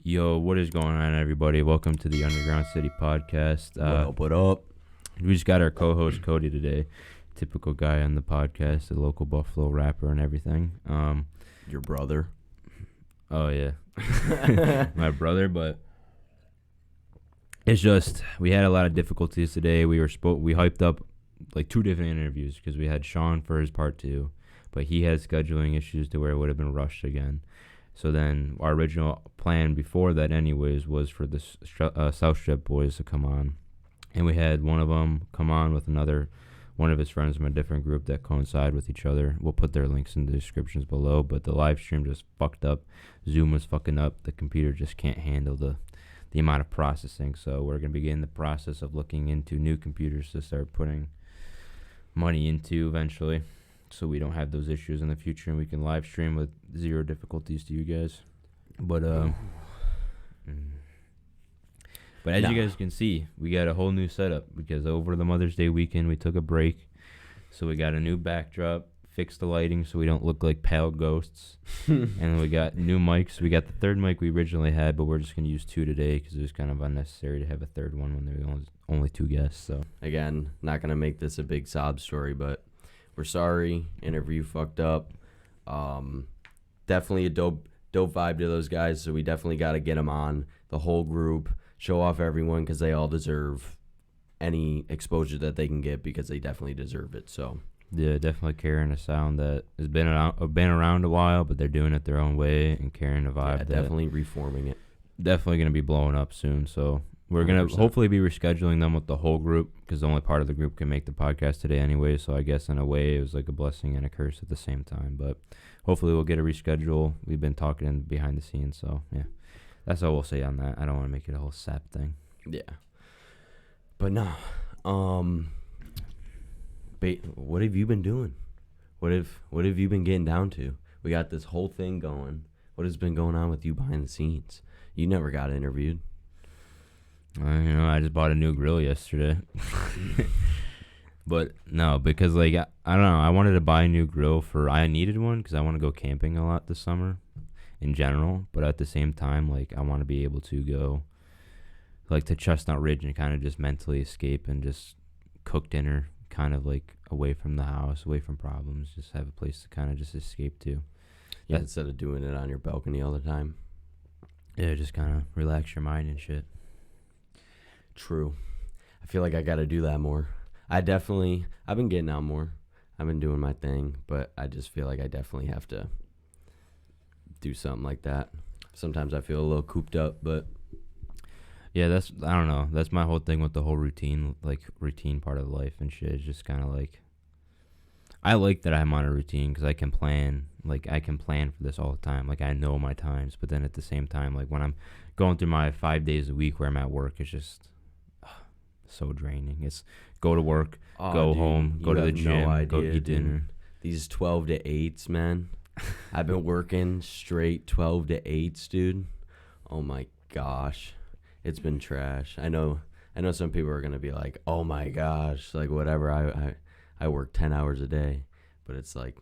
Yo, what is going on, everybody? Welcome to the Underground City podcast. What up? We just got our co-host Cody today, typical guy on the podcast, a local Buffalo rapper and everything. Your brother? Oh yeah, my brother. But it's just we had a lot of difficulties today. We hyped up like 2 different interviews because we had Sean for his part 2, but he had scheduling issues to where it would have been rushed again. So then our original plan before that anyways was for the South Strip boys to come on. And we had one of them come on with one of his friends from a different group that coincide with each other. We'll put their links in the descriptions below, but the live stream just fucked up. Zoom was fucking up. The computer just can't handle the amount of processing. So we're going to begin the process of looking into new computers to start putting money into eventually, so we don't have those issues in the future and we can live stream with 0 difficulties to you guys. But as you guys can see, we got a whole new setup because over the Mother's Day weekend we took a break. So we got a new backdrop, fixed the lighting so we don't look like pale ghosts. And we got new mics. We got the 3rd mic we originally had, but we're just going to use 2 today because it was kind of unnecessary to have a 3rd one when there was only 2 guests. So again, not going to make this a big sob story, but we're sorry. Interview fucked up. Definitely a dope vibe to those guys, so we definitely got to get them on, the whole group, show off everyone because they all deserve any exposure that they can get because they definitely deserve it. So yeah, definitely carrying a sound that has been around a while, but they're doing it their own way and carrying a vibe. Yeah, definitely reforming it. Definitely going to be blowing up soon, so we're going to hopefully be rescheduling them with the whole group because the only part of the group can make the podcast today anyway. So I guess in a way it was like a blessing and a curse at the same time. But hopefully we'll get a reschedule. We've been talking behind the scenes. So, yeah, that's all we'll say on that. I don't want to make it a whole sap thing. Yeah. But no. What have you been doing? What have you been getting down to? We got this whole thing going. What has been going on with you behind the scenes? You never got interviewed. I just bought a new grill yesterday. But no, because like I don't know, I wanted to buy a new grill I needed one because I want to go camping a lot this summer in general, but at the same time like I want to be able to go like to Chestnut Ridge and kind of just mentally escape and just cook dinner kind of like away from the house, away from problems, just have a place to kind of just escape to. Yeah, instead of doing it on your balcony all the time. Yeah, just kind of relax your mind and shit. True. I feel like I got to do that more. I've been getting out more. I've been doing my thing, but I just feel like I definitely have to do something like that. Sometimes I feel a little cooped up, but yeah, I don't know. That's my whole thing with the whole routine part of life and shit. It's just kind of like, I like that I'm on a routine because I can plan for this all the time. Like I know my times, but then at the same time, like when I'm going through my 5 days a week where I'm at work, it's just so draining. It's go to work, go home, go to the gym, go eat dinner. These 12 to 8s, man. I've been working straight 12 to 8s, dude. Oh my gosh. It's been trash. I know some people are going to be like, "Oh my gosh, like whatever. I work 10 hours a day." But it's like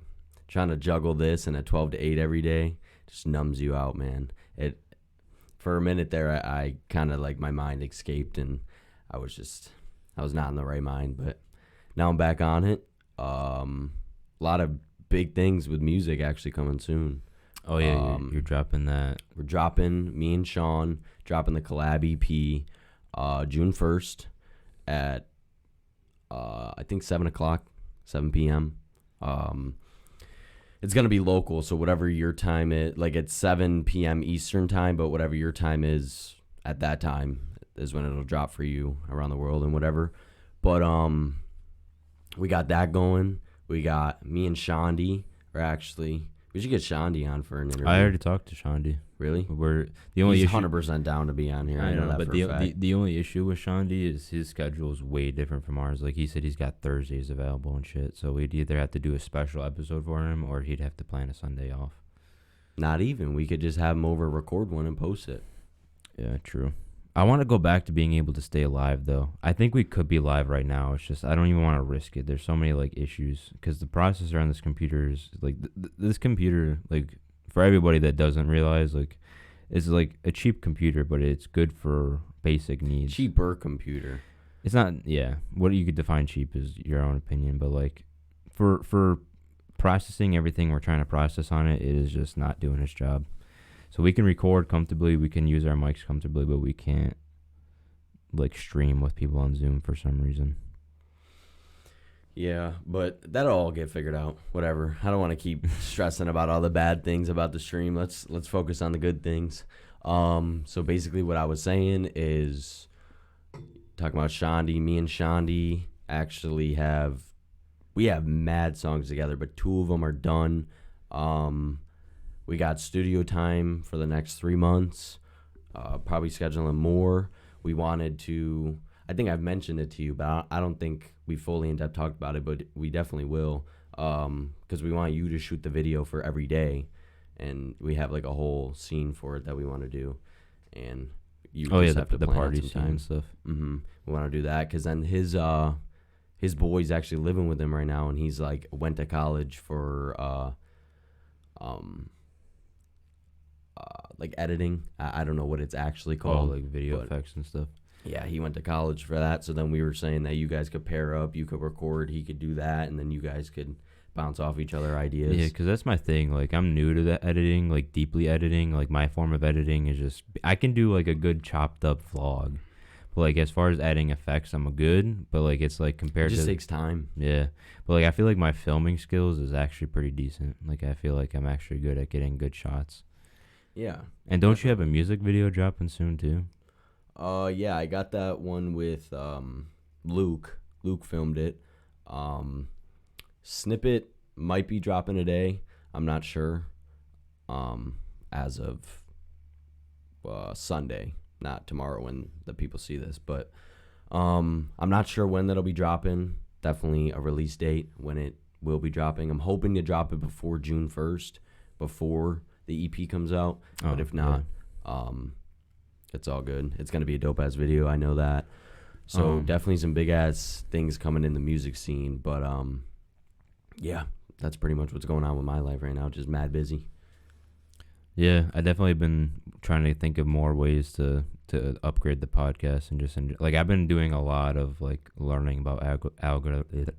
trying to juggle this and a 12 to 8 every day just numbs you out, man. For a minute there, I kind of like my mind escaped and I was not in the right mind, but now I'm back on it. A lot of big things with music actually coming soon. Oh yeah, you're dropping that. We're dropping, me and Sean dropping the collab EP June 1st at I think 7 p.m. It's gonna be local, so whatever your time is, like it's 7 p.m. Eastern time, but whatever your time is at that time is when it'll drop for you around the world and whatever. But we got that going. We got me and Shandi, we should get Shandi on for an interview. I already talked to Shandi. Really? He's 100% down to be on here. I know that but for a fact. the only issue with Shandi is his schedule is way different from ours. Like he said, he's got Thursdays available and shit. So we'd either have to do a special episode for him, or he'd have to plan a Sunday off. Not even. We could just have him over, record one, and post it. Yeah, true. I want to go back to being able to stay alive, though. I think we could be live right now. It's just I don't even want to risk it. There's so many like issues because the processor on this computer is like this computer, like for everybody that doesn't realize, like It's like a cheap computer, but it's good for basic needs. Cheaper computer. It's not, yeah. What you could define cheap is your own opinion, but like for processing everything we're trying to process on it, it is just not doing its job. So we can record comfortably, we can use our mics comfortably, but we can't like stream with people on Zoom for some reason. Yeah, but that'll all get figured out. Whatever. I don't want to keep stressing about all the bad things about the stream. Let's focus on the good things. So basically what I was saying is talking about Shandi. Me and Shandi actually have mad songs together, but 2 of them are done. We got studio time for the next 3 months. Probably scheduling more. We wanted to, I think I've mentioned it to you, but I don't think we fully in depth talked about it, but we definitely will. Because we want you to shoot the video for every day, and we have like a whole scene for it that we want to do, and you just have to the plan party out some scene time. and stuff. We want to do that because then his boy's actually living with him right now, and he's like went to college for like editing. I don't know what it's actually called. Like video effects and stuff. Yeah, he went to college for that. So then we were saying that you guys could pair up, you could record, he could do that, and then you guys could bounce off each other ideas. Yeah, because that's my thing. Like, I'm new to the editing, like deeply editing. Like, my form of editing is just, I can do like a good chopped up vlog. But like, as far as adding effects, I'm good. But like, it's like compared to. It just takes time. Yeah. But like, I feel like my filming skills is actually pretty decent. Like, I feel like I'm actually good at getting good shots. Yeah. And don't you have a music video dropping soon too? Yeah, I got that one with Luke. Luke filmed it. Snippet might be dropping today. I'm not sure. As of Sunday, not tomorrow when the people see this, but I'm not sure when that'll be dropping. Definitely a release date when it will be dropping. I'm hoping to drop it before June 1st, before the EP comes out. But if not, it's all good. It's gonna be a dope ass video. I know that. So definitely some big ass things coming in the music scene. But yeah, that's pretty much what's going on with my life right now. Just mad busy. Yeah, I definitely been trying to think of more ways to upgrade the podcast and just like I've been doing a lot of like learning about algorithm.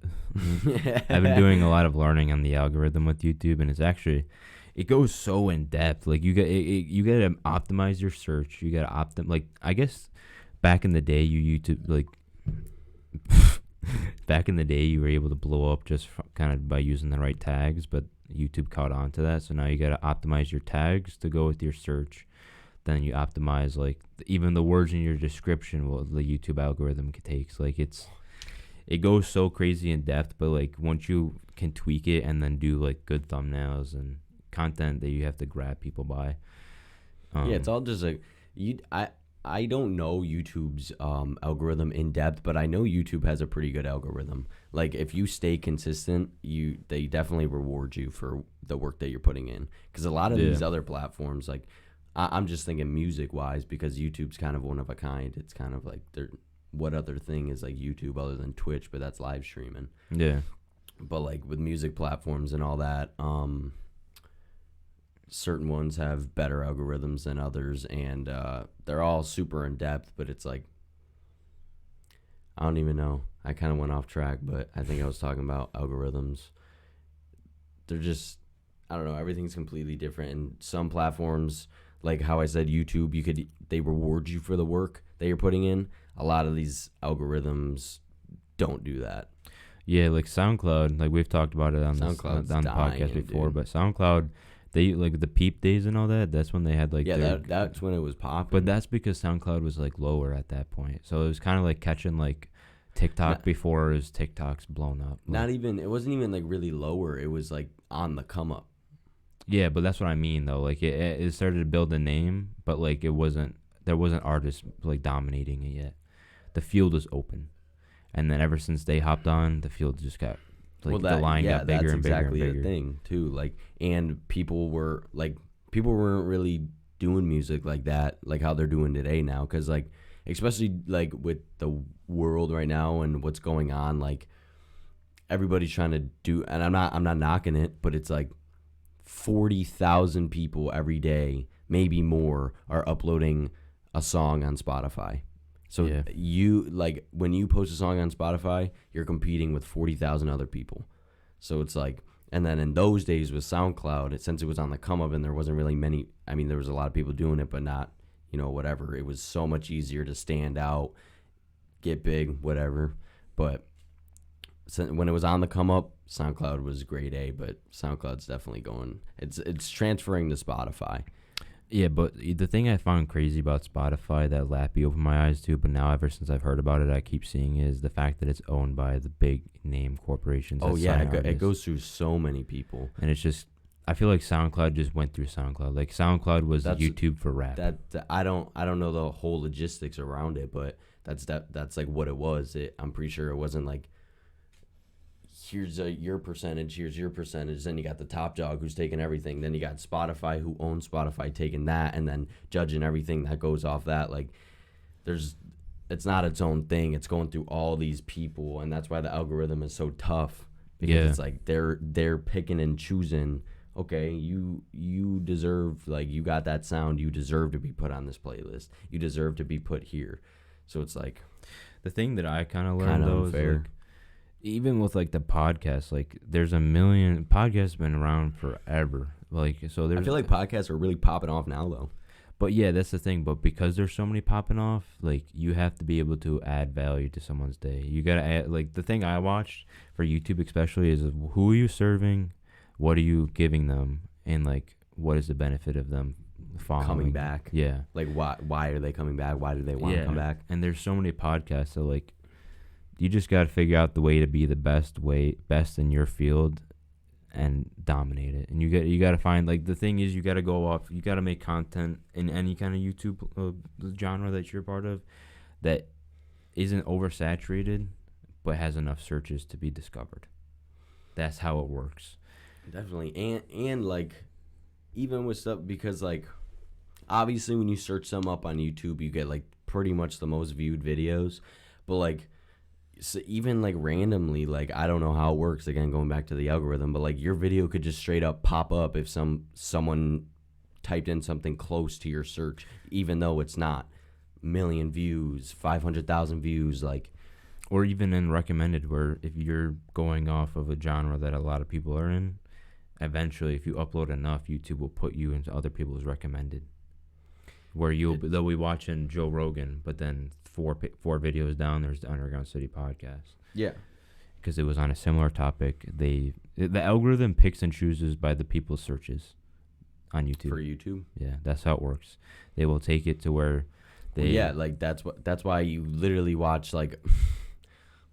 I've been doing a lot of learning on the algorithm with YouTube, and it's actually. It goes so in depth. Like you got to optimize your search. You got to like I guess back in the day back in the day you were able to blow up just kind of by using the right tags, but YouTube caught on to that. So now you got to optimize your tags to go with your search. Then you optimize like even the words in your description what the YouTube algorithm takes. Like it goes so crazy in depth, but like once you can tweak it and then do like good thumbnails and content that you have to grab people by. Yeah, it's all just like I don't know YouTube's algorithm in depth, but I know YouTube has a pretty good algorithm. Like if you stay consistent, they definitely reward you for the work that you're putting in. Because a lot of these other platforms, like I'm just thinking music wise, because YouTube's kind of one of a kind. It's kind of like what other thing is like YouTube other than Twitch, but that's live streaming. Yeah. But like with music platforms and all that, certain ones have better algorithms than others, and they're all super in depth, but it's like I don't even know. I kind of went off track, but I think I was talking about algorithms. They're just, I don't know, everything's completely different. And some platforms, like how I said YouTube, they reward you for the work that you're putting in. A lot of these algorithms don't do that. Yeah, like SoundCloud, like we've talked about it on the podcast before, dude. But SoundCloud, they like the peep days and all that. That's when they had like that's when it was popping. But that's because SoundCloud was like lower at that point, so it was kind of like catching like TikTok before it was TikTok's blown up. It wasn't even like really lower. It was like on the come up. Yeah, but that's what I mean though. Like it started to build a name, but like there wasn't artists like dominating it yet. The field was open, and then ever since they hopped on, the field just got. Like the line got bigger and bigger and bigger. That's exactly the thing too. Like, and people weren't really doing music like that, like how they're doing today now. Because like, especially like with the world right now and what's going on, like everybody's trying to do. And I'm not knocking it, but it's like 40,000 people every day maybe more, are uploading a song on Spotify. So Yeah. you like when you post a song on Spotify, you're competing with 40,000 other people. So it's like, and then in those days with SoundCloud, since it was on the come up and there wasn't really many, I mean, there was a lot of people doing it, but not, whatever. It was so much easier to stand out, get big, whatever. But when it was on the come up, SoundCloud was grade A, but SoundCloud's definitely going, it's transferring to Spotify. Yeah, but the thing I found crazy about Spotify that Lappy opened my eyes to, but now ever since I've heard about it, I keep seeing is the fact that it's owned by the big name corporations. Oh yeah, it goes through so many people, and it's just, I feel like SoundCloud just went through SoundCloud. Like SoundCloud was YouTube for rap. I don't know the whole logistics around it, but that's like what it was. I'm pretty sure it wasn't like, here's your percentage, here's your percentage. Then you got the top dog who's taking everything. Then you got Spotify who owns Spotify taking that and then judging everything that goes off that. Like, it's not its own thing. It's going through all these people, and that's why the algorithm is so tough. Because it's like they're picking and choosing. Okay, you deserve, like, you got that sound. You deserve to be put on this playlist. You deserve to be put here. So it's like, the thing that I kind of learned though is like, even with like the podcast, like there's a million podcasts been around forever. Like, so there's, I feel like podcasts are really popping off now though. But yeah, that's the thing. But because there's so many popping off, like you have to be able to add value to someone's day. You gotta add, like the thing I watched for YouTube especially is who are you serving, what are you giving them, and like what is the benefit of them following, coming back. Yeah, like why are they coming back? Why do they want to come back? And there's so many podcasts, so like you just got to figure out the way to be the best in your field and dominate it. And you got to find, like, the thing is, you got to go off, you got to make content in any kind of YouTube genre that you're part of that isn't oversaturated but has enough searches to be discovered. That's how it works. Definitely. And like, even with stuff, because like obviously when you search some up on YouTube, you get like pretty much the most viewed videos, but like, so even like randomly, like I don't know how it works, again going back to the algorithm, but like your video could just straight up pop up if someone typed in something close to your search, even though it's not million views, 500,000 views, like, or even in recommended, where if you're going off of a genre that a lot of people are in, eventually if you upload enough, YouTube will put you into other people's recommended, where they'll be watching Joe Rogan, but then four videos down there's the Underground City podcast. Yeah, because it was on a similar topic. The algorithm picks and chooses by the people's searches on YouTube. For YouTube, yeah, that's how it works. They will take it to where they like that's why you literally watch like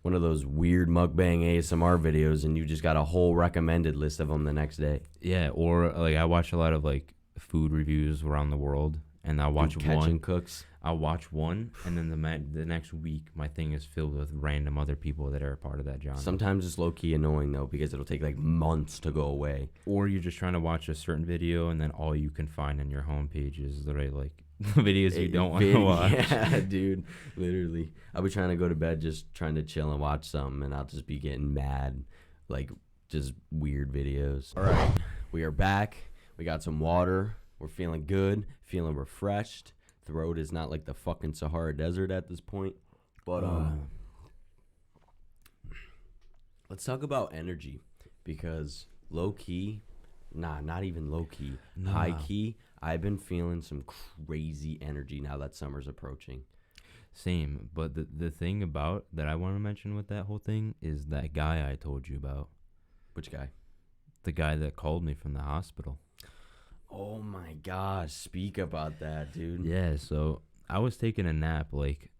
one of those weird mukbang ASMR videos and you just got a whole recommended list of them the next day. Yeah, or like I watch a lot of like food reviews around the world, and I'll watch one. Cooks. I'll watch one, and then the next week my thing is filled with random other people that are a part of that genre. Sometimes it's low key annoying though, because it'll take like months to go away. Or you're just trying to watch a certain video, and then all you can find on your homepage is the like videos you don't want to watch. Yeah, dude, literally. I'll be trying to go to bed, just trying to chill and watch something, and I'll just be getting mad, like just weird videos. All right, we are back. We got some water. We're feeling good, feeling refreshed. Throat is not like the fucking Sahara Desert at this point. But let's talk about energy, because low key, not even low key, high key, I've been feeling some crazy energy now that summer's approaching. Same, but the thing about that I want to mention with that whole thing is that guy I told you about. Which guy? The guy that called me from the hospital. Oh my gosh, speak about that, dude. Yeah, so I was taking a nap like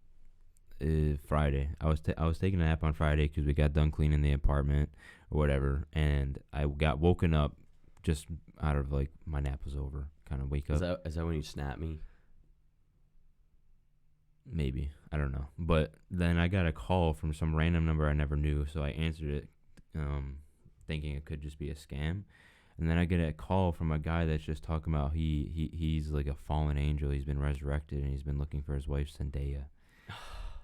Friday. I was taking a nap on Friday because we got done cleaning the apartment or whatever, and I got woken up just out of like my nap was over. Kind of wake up. Is that when you snapped me? Maybe, I don't know. But then I got a call from some random number I never knew, so I answered it, thinking it could just be a scam. And then I get a call from a guy that's just talking about he's like a fallen angel. He's been resurrected, and he's been looking for his wife Zendaya.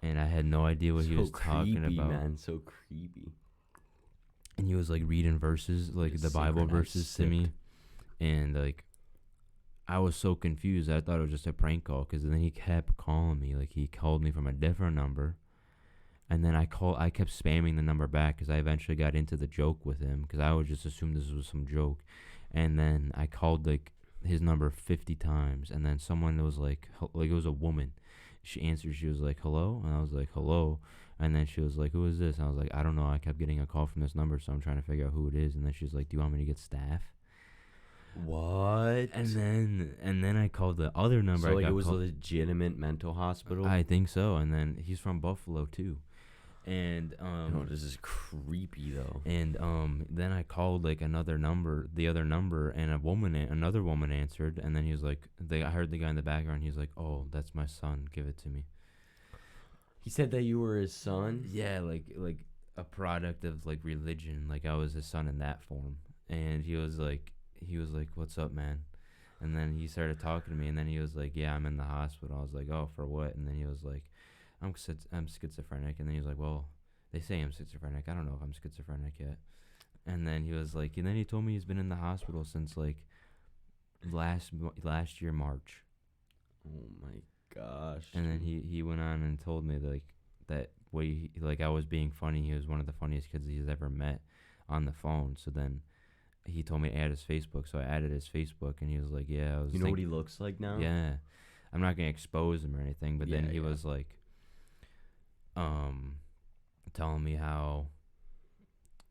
And I had no idea what he was talking about. Man, so creepy. And he was like reading verses, like the Bible verses to me, and like I was so confused. I thought it was just a prank call because then he kept calling me. Like he called me from a different number, and then I kept spamming the number back because I eventually got into the joke with him because I would just assume this was some joke, and then I called like his number 50 times, and then someone was like it was a woman. She answered. She was like, "Hello," and I was like, "Hello," and then she was like, "Who is this?" And I was like, "I don't know. I kept getting a call from this number, so I'm trying to figure out who it is." And then she's like, "Do you want me to get staff?" What? And then I called the other number. So like it was a legitimate mental hospital? I think so. And then he's from Buffalo too. And no, this is creepy though. And then I called like the other number, and another woman answered, and then he was like, I heard the guy in the background. He's like, "Oh, that's my son. Give it to me." He said that you were his son? Yeah, like a product of like religion. Like I was his son in that form. And he was like, "What's up, man?" And then he started talking to me, and then he was like, "Yeah, I'm in the hospital." I was like, "Oh, for what?" And then he was like, I'm schizophrenic." And then he was like, "Well, they say I'm schizophrenic. I don't know if I'm schizophrenic yet." And then he was like, and then he told me he's been in the hospital since like last year March. Oh my gosh. And then he went on and told me like that way, like I was being funny. He was one of the funniest kids he's ever met on the phone. So then he told me to add his Facebook, so I added his Facebook, and he was like, "Yeah, I was." You know what he looks like now? Yeah, I'm not gonna expose him or anything, but then he was like, telling me how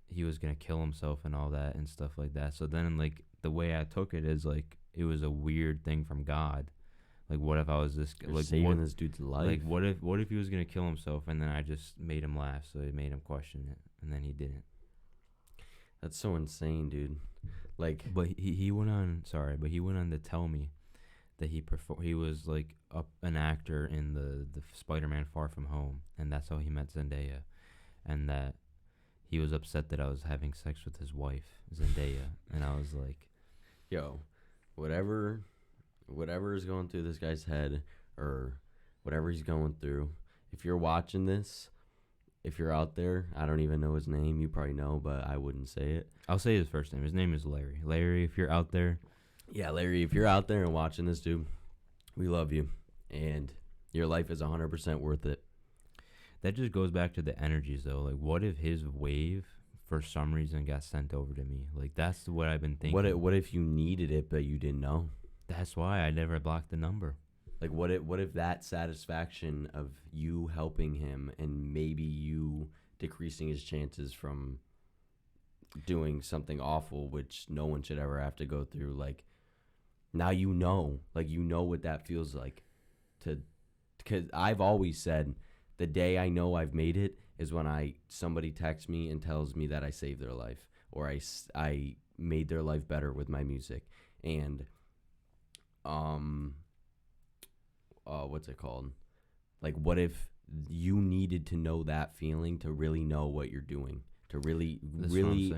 he was gonna kill himself and all that and stuff like that. So then, like, the way I took it is like it was a weird thing from God. Like, what if I was saving this dude's life? Like, what if he was gonna kill himself, and then I just made him laugh, so it made him question it, and then he didn't. That's so insane, dude. Like, but he went on. Sorry, but he went on to tell me that he was like an actor in the Spider-Man Far From Home, and that's how he met Zendaya, and that he was upset that I was having sex with his wife Zendaya, and I was like, "Yo, whatever is going through this guy's head, or whatever he's going through. If you're watching this." If you're out there, I don't even know his name. You probably know, but I wouldn't say it. I'll say his first name. His name is Larry. Larry, if you're out there. Yeah, Larry, if you're out there and watching this, dude, we love you. And your life is 100% worth it. That just goes back to the energies, though. Like, what if his wave, for some reason, got sent over to me? Like, that's what I've been thinking. What if you needed it, but you didn't know? That's why I never blocked the number. Like, what if that satisfaction of you helping him and maybe you decreasing his chances from doing something awful, which no one should ever have to go through, like, now you know what that feels like. Because I've always said the day I know I've made it is when somebody texts me and tells me that I saved their life, or I made their life better with my music. And what's it called? Like, what if you needed to know that feeling to really know what you're doing, to really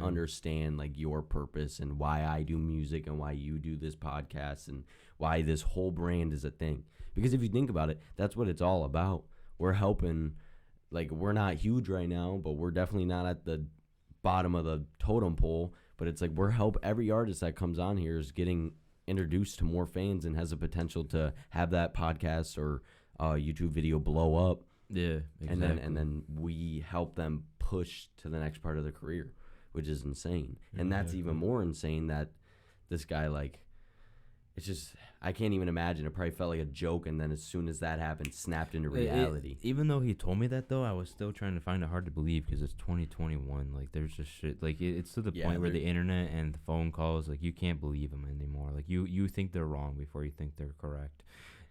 understand like your purpose and why I do music and why you do this podcast and why this whole brand is a thing. Because if you think about it, that's what it's all about. We're helping, like, we're not huge right now, but we're definitely not at the bottom of the totem pole, but it's like every artist that comes on here is getting introduced to more fans and has a potential to have that podcast or YouTube video blow up. Yeah, exactly. And then we help them push to the next part of their career, which is insane. Yeah, and that's even more insane that this guy, like, it's just, I can't even imagine. It probably felt like a joke, and then as soon as that happened, snapped into reality. Even though he told me that, though, I was still trying to find it hard to believe because it's 2021. Like, there's just shit. Like, it's to the point where the internet and the phone calls, like, you can't believe them anymore. Like, you think they're wrong before you think they're correct.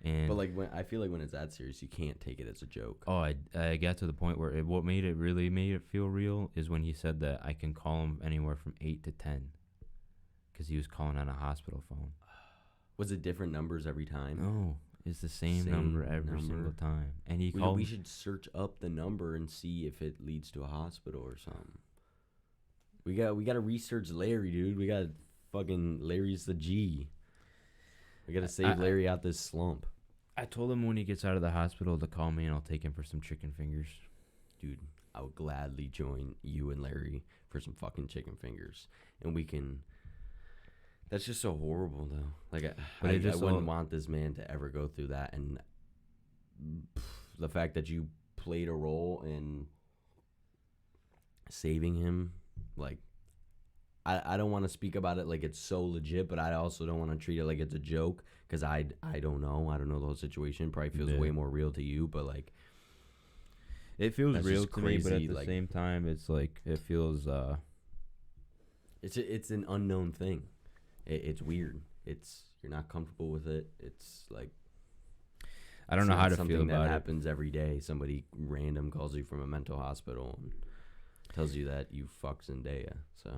And but, like, I feel like when it's that serious, you can't take it as a joke. Oh, I got to the point where what made it feel real is when he said that I can call him anywhere from 8 to 10 because he was calling on a hospital phone. Was it different numbers every time? No, it's the same number every single time. And he called. We should search up the number and see if it leads to a hospital or something. We got to research Larry, dude. We got fucking Larry's the G. We got to save Larry out this slump. I told him when he gets out of the hospital to call me, and I'll take him for some chicken fingers. Dude, I would gladly join you and Larry for some fucking chicken fingers, and we can That's just so horrible, though. Like, But I wouldn't want this man to ever go through that. And the fact that you played a role in saving him, like, I don't want to speak about it like it's so legit, but I also don't want to treat it like it's a joke because I don't know. I don't know the whole situation. Probably feels way more real to you, but like, it feels real to me. But at the same time, it's like it feels. It's an unknown thing. It's weird. You're not comfortable with it. It's like I don't know how to feel about it. Something that happens every day. Somebody random calls you from a mental hospital and tells you that you fuck Zendaya. So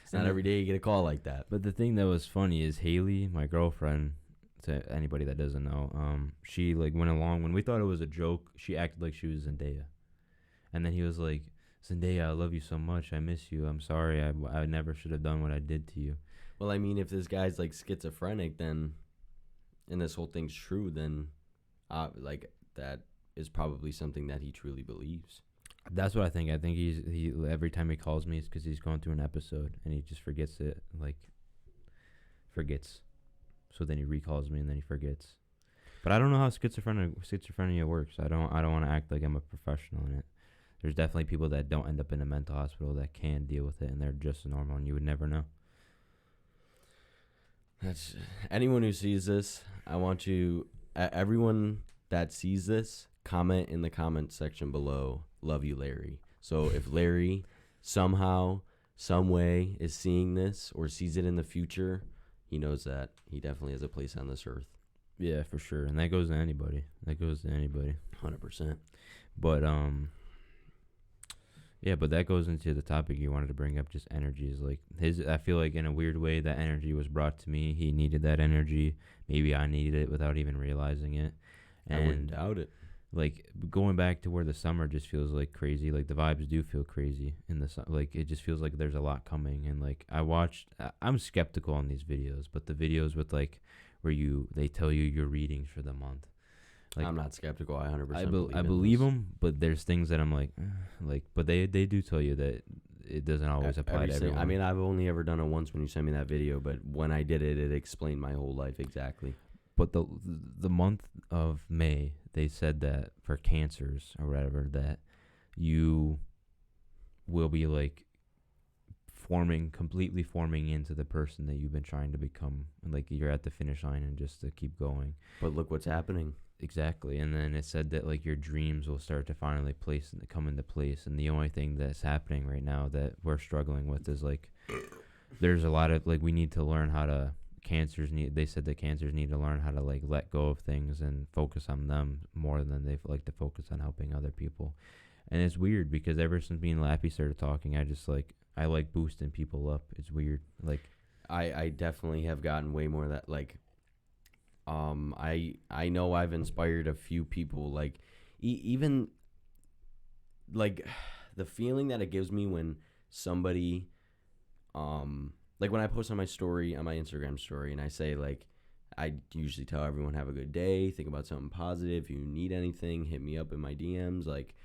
it's not every day you get a call like that. But the thing that was funny is Haley, my girlfriend, to anybody that doesn't know, she like went along when we thought it was a joke. She acted like she was Zendaya, and then he was like, "Zendaya, I love you so much. I miss you. I'm sorry. I never should have done what I did to you." Well, I mean, if this guy's like schizophrenic, then, and this whole thing's true, then, like that is probably something that he truly believes. That's what I think. I think he every time he calls me, it's because he's going through an episode and he just forgets it. So then he recalls me and then he forgets. But I don't know how schizophrenia works. I don't want to act like I'm a professional in it. There's definitely people that don't end up in a mental hospital that can deal with it and they're just normal and you would never know. That's anyone who sees this. I want you, everyone that sees this, comment in the comment section below. Love you, Larry. So if Larry somehow, some way is seeing this or sees it in the future, he knows that he definitely has a place on this earth. Yeah, for sure. And that goes to anybody. 100%. But yeah, but that goes into the topic you wanted to bring up, just energies. Like I feel like in a weird way that energy was brought to me. He needed that energy. Maybe I needed it without even realizing it. And I wouldn't doubt it. Like going back to where the summer just feels like crazy. Like the vibes do feel crazy in the like it just feels like there's a lot coming. And like I'm skeptical on these videos, but the videos with like where they tell you your readings for the month. Like, I'm not skeptical. I 100% I believe them, but there's things that I'm like, but they do tell you that it doesn't always apply to everyone. I mean, I've only ever done it once when you sent me that video, but when I did it, it explained my whole life exactly. But the month of May, they said that for cancers or whatever, that you will be like completely forming into the person that you've been trying to become. And like you're at the finish line and just to keep going. But look what's happening. Exactly. And then it said that like your dreams will start to finally come into place. And the only thing that's happening right now that we're struggling with is like there's a lot of like we need to learn how to they said that cancers need to learn how to like let go of things and focus on them more than they like to focus on helping other people. And it's weird because ever since me and Lappy started talking, I like boosting people up. It's weird. Like I definitely have gotten way more of that. Like I know I've inspired a few people. Like even like the feeling that it gives me when somebody like when I post on my Instagram story, and I say like, I usually tell everyone have a good day, think about something positive. If you need anything, hit me up in my DMs. Like,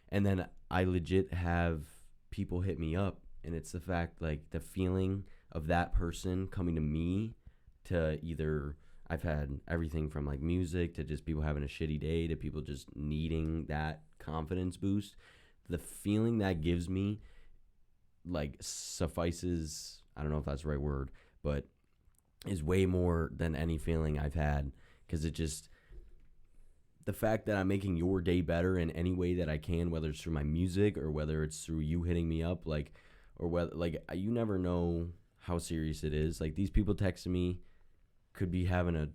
and then I legit have people hit me up, and it's the fact like the feeling of that person coming to me to either I've had everything from like music to just people having a shitty day to people just needing that confidence boost. The feeling that gives me like suffices. I don't know if that's the right word, but is way more than any feeling I've had, because it just, the fact that I'm making your day better in any way that I can, whether it's through my music or whether it's through you hitting me up, like, or whether, like, you never know how serious it is. Like, these people texting me could be having a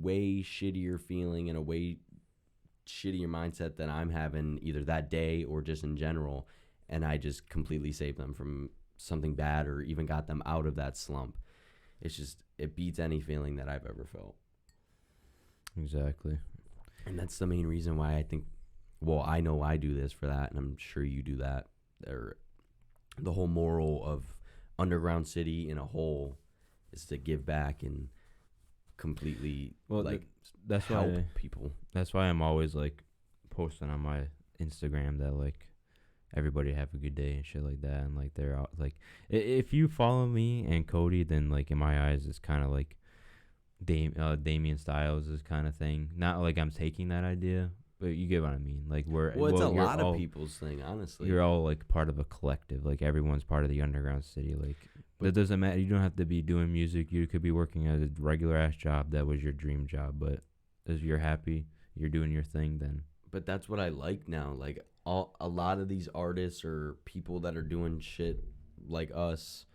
way shittier feeling and a way shittier mindset than I'm having either that day or just in general, and I just completely saved them from something bad or even got them out of that slump. It's just, it beats any feeling that I've ever felt. Exactly. And that's the main reason why I think, well, I know I do this for that, and I'm sure you do that. Or the whole moral of Underground City in a whole is to give back and completely that's help why people. That's why I'm always like posting on my Instagram that like everybody have a good day and shit like that. And like they're out, like if you follow me and Cody, then like in my eyes it's kind of like Damien Styles is kind of thing. Not like I'm taking that idea, but you get what I mean. Like It's a lot of people's thing, honestly. You're all like part of a collective. Like everyone's part of the underground city. Like that doesn't matter. You don't have to be doing music. You could be working at a regular ass job that was your dream job. But if you're happy, you're doing your thing, then. But that's what I like now. Like a lot of these artists or people that are doing shit like us,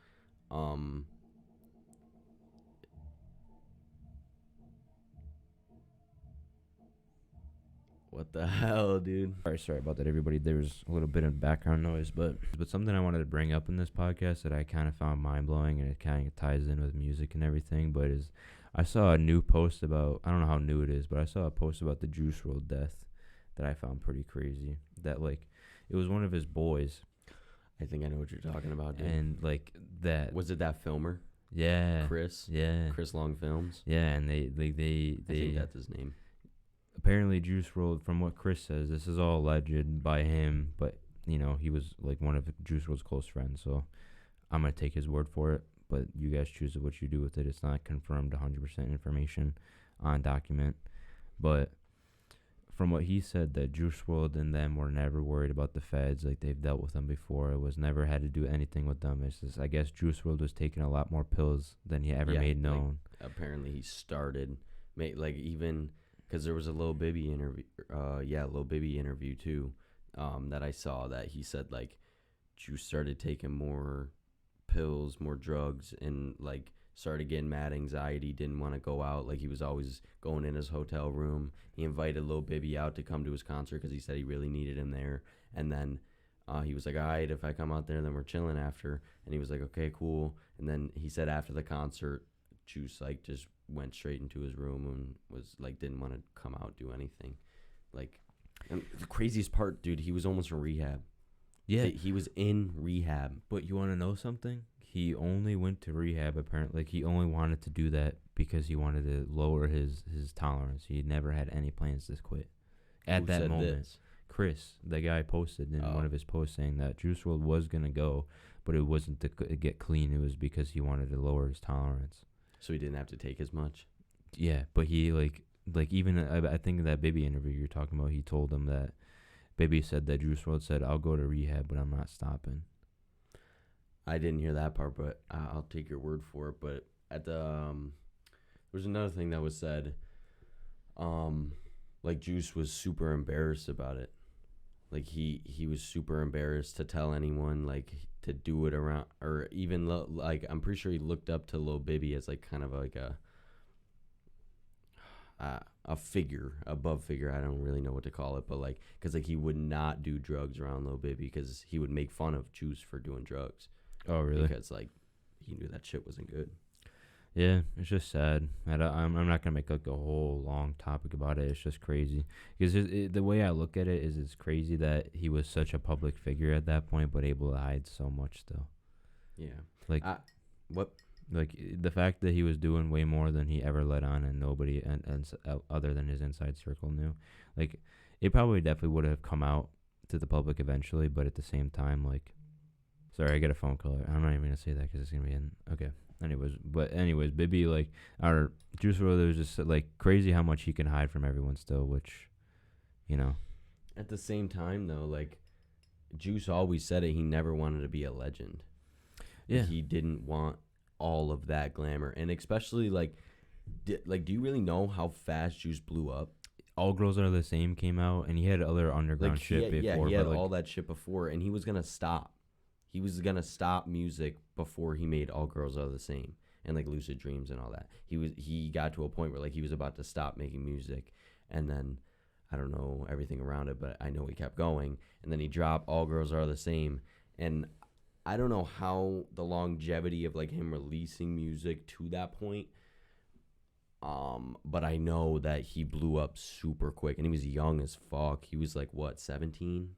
what the hell, dude? Sorry about that, everybody. There was a little bit of background noise, but something I wanted to bring up in this podcast that I kind of found mind blowing, and it kind of ties in with music and everything. But is I saw a new post about, I don't know how new it is, but I saw a post about the JuiceWrld death that I found pretty crazy. That like it was one of his boys. I think I know what you're talking about, dude. And like that was it that filmer? Yeah, Chris. Yeah, Chris Long Films. Yeah, and they I think that's his name. Apparently, JuiceWrld, from what Chris says, this is all alleged by him, but you know he was like one of JuiceWrld's close friends, so I'm gonna take his word for it. But you guys choose what you do with it. It's not confirmed 100% information on document, but from what he said, that JuiceWrld and them were never worried about the feds. Like they've dealt with them before. It was never had to do anything with them. It's just, I guess JuiceWrld was taking a lot more pills than he ever made known. Like, apparently, he started like even because there was a Lil Bibby interview. Lil Bibby interview too. That I saw that he said like Juice started taking more pills, more drugs, and like started getting mad anxiety, didn't want to go out. Like he was always going in his hotel room. He invited Lil Bibby out to come to his concert because he said he really needed him there. And then he was like, all right, if I come out there, then we're chilling after. And he was like, okay, cool. And then he said after the concert, Juice like just went straight into his room and was like, didn't want to come out, do anything. Like, and the craziest part, dude, he was almost in rehab. Yeah. He was in rehab. But you want to know something? He only went to rehab, apparently. Like, he only wanted to do that because he wanted to lower his tolerance. He never had any plans to quit. At that moment, this? Chris, the guy, posted in one of his posts saying that JuiceWrld was going to go, but it wasn't to get clean. It was because he wanted to lower his tolerance. So he didn't have to take as much? Yeah, but he, like even, I think in that Bibby interview you're talking about, he told him that Bibby said that JuiceWrld said, I'll go to rehab, but I'm not stopping. I didn't hear that part, but I'll take your word for it. But at the there was another thing that was said. Like Juice was super embarrassed about it. Like he was super embarrassed to tell anyone, like to do it around, or even like I'm pretty sure he looked up to Lil Bibby as like kind of like a figure, above figure. I don't really know what to call it, but like because like he would not do drugs around Lil Bibby because he would make fun of Juice for doing drugs. Oh, really? Because, like, he knew that shit wasn't good. Yeah, it's just sad. I'm not going to make, like, a whole long topic about it. It's just crazy. Because the way I look at it is it's crazy that he was such a public figure at that point, but able to hide so much still. Yeah. Like, what? Like, the fact that he was doing way more than he ever let on and nobody and other than his inside circle knew. Like, it probably definitely would have come out to the public eventually, but at the same time, like... Sorry, I get a phone call. I'm not even going to say that because it's going to be in... Okay. Anyways, Bibby, like... Our JuiceWrld, it was just, like, crazy how much he can hide from everyone still, which, you know... At the same time, though, like, Juice always said it. He never wanted to be a legend. Yeah. He didn't want all of that glamour. And especially, like... do you really know how fast Juice blew up? All Girls Are the Same came out, and he had other underground shit before. Yeah, he had all that shit before, and he was going to stop. He was going to stop music before he made All Girls Are the Same and like Lucid Dreams and all that. He got to a point where like he was about to stop making music, and then I don't know everything around it, but I know he kept going, and then he dropped All Girls Are the Same, and I don't know how the longevity of like him releasing music to that point, but I know that he blew up super quick, and he was young as fuck. He was like what, 17?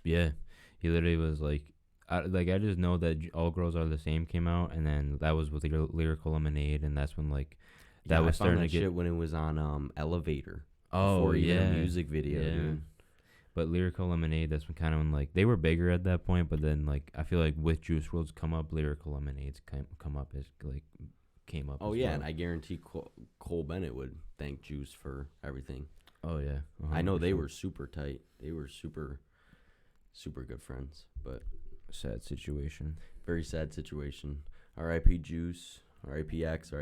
Yeah, he literally was like... I just know that All Girls Are the Same came out, and then that was with Lyrical Lemonade, and that's when like that was starting to get shit when it was on Elevator. Oh, before yeah, even a music video, dude. But Lyrical Lemonade, that's when kind of when like they were bigger at that point, but then like I feel like with JuiceWrld's come up, Lyrical Lemonades come up as like came up. Oh as yeah, well. and I guarantee Cole Bennett would thank Juice for everything. Oh yeah, 100%. I know they were super tight. They were super good friends, but sad situation. very sad situation. R.I.P. Juice, R.I.P. X,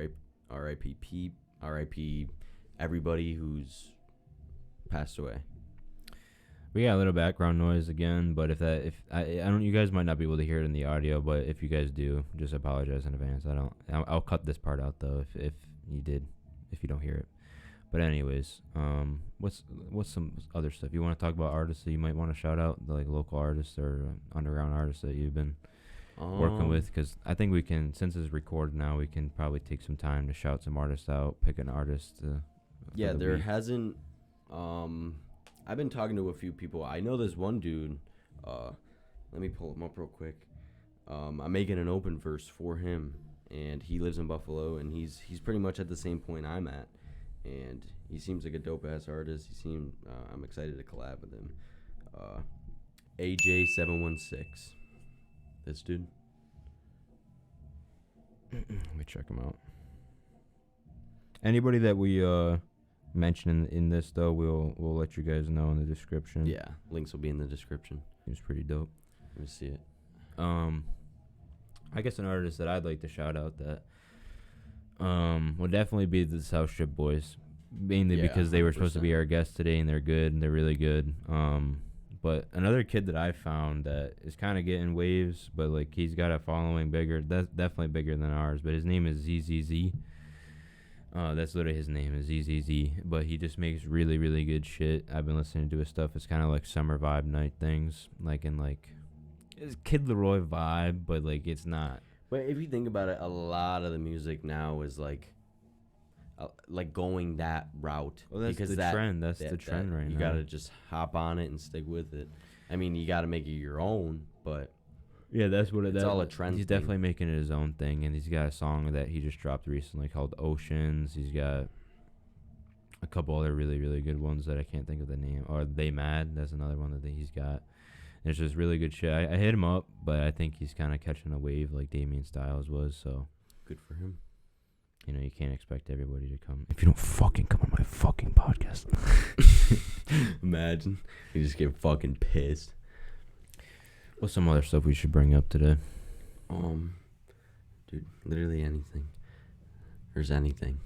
R.I.P. Pete, R.I.P. everybody who's passed away. We got a little background noise again, but if I don't, you guys might not be able to hear it in the audio, but if you guys do, just apologize in advance. I'll cut this part out though if you don't hear it. But anyways, what's some other stuff you want to talk about? Artists that you might want to shout out, like local artists or underground artists that you've been working with? Because I think we can, since it's recorded now, we can probably take some time to shout some artists out, pick an artist. Yeah, there hasn't. I've been talking to a few people. I know this one dude. Let me pull him up real quick. I'm making an open verse for him, and he lives in Buffalo, and he's pretty much at the same point I'm at, and he seems like a dope ass artist. I'm excited to collab with him. AJ716. This dude. Let me check him out. Anybody that we mention in this though, we'll let you guys know in the description. Yeah, links will be in the description. It's pretty dope. Let me see it. I guess an artist that I'd like to shout out that would definitely be the South Strip Boys, mainly because they were supposed to be our guests today, and they're good, and they're really good. But another kid that I found that is kind of getting waves, but like he's got a following bigger, that's definitely bigger than ours. But his name is ZZZ. That's literally his name is ZZZ. But he just makes really, really good shit. I've been listening to his stuff. It's kind of like summer vibe night things, it's Kid Leroy vibe, but like it's not. But if you think about it, a lot of the music now is like going that route. Well, that's the trend. That's the trend right now. You gotta just hop on it and stick with it. I mean, you gotta make it your own, but yeah, that's what it's all a trend. He's definitely making it his own thing, and he's got a song that he just dropped recently called Oceans. He's got a couple other really, really good ones that I can't think of the name. Or They Mad. That's another one that he's got. It's just really good shit. I hit him up, but I think he's kind of catching a wave like Damian Styles was. So good for him. You know, you can't expect everybody to come. If you don't fucking come on my fucking podcast. Imagine. You just get fucking pissed. What's some other stuff we should bring up today? Dude, literally anything. There's anything.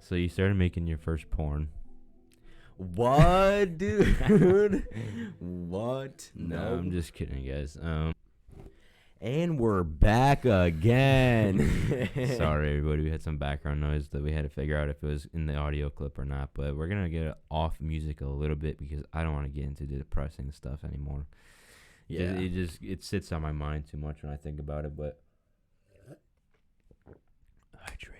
So you started making your first porn. What, dude? What? No, I'm just kidding, guys. And we're back again. Sorry, everybody. We had some background noise that we had to figure out if it was in the audio clip or not. But we're going to get off music a little bit because I don't want to get into the depressing stuff anymore. Yeah. It sits on my mind too much when I think about it. But hydrate.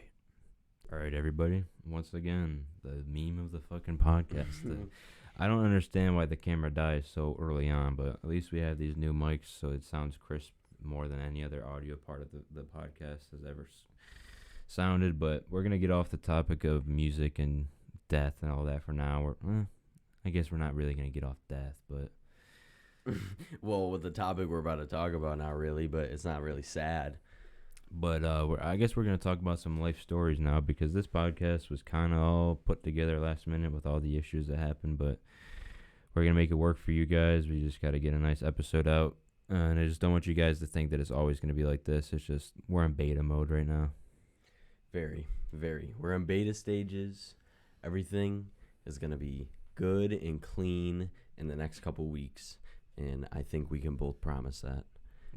All right, everybody. Once again, the meme of the fucking podcast. I don't understand why the camera dies so early on, but at least we have these new mics, so it sounds crisp more than any other audio part of the podcast has ever sounded. But we're going to get off the topic of music and death and all that for now. I guess we're not really going to get off death, but... Well, with the topic we're about to talk about, not really, but it's not really sad. But I guess we're going to talk about some life stories now, because this podcast was kind of all put together last minute with all the issues that happened. But we're going to make it work for you guys. We just got to get a nice episode out. And I just don't want you guys to think that it's always going to be like this. It's just we're in beta mode right now. Very, very. We're in beta stages. Everything is going to be good and clean in the next couple weeks. And I think we can both promise that.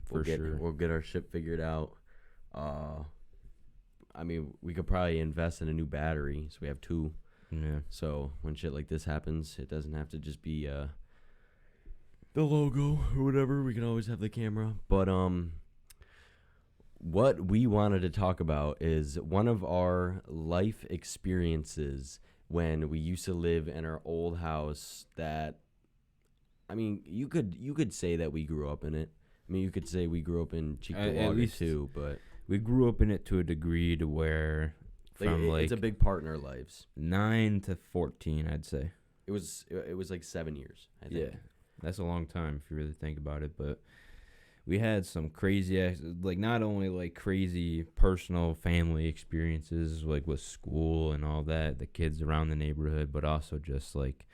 For sure. We'll get our shit figured out. I mean, we could probably invest in a new battery, so we have two. Yeah. So when shit like this happens, it doesn't have to just be the logo or whatever. We can always have the camera. But what we wanted to talk about is one of our life experiences when we used to live in our old house that, I mean, you could say that we grew up in it. I mean, you could say we grew up in At Cheektowaga least- too, but We grew up in it to a degree to where it's a big part in our lives. 9 to 14, I'd say. It was like 7 years, I think. Yeah, that's a long time if you really think about it. But we had some crazy, like not only like crazy personal family experiences, like with school and all that, the kids around the neighborhood, but also just like,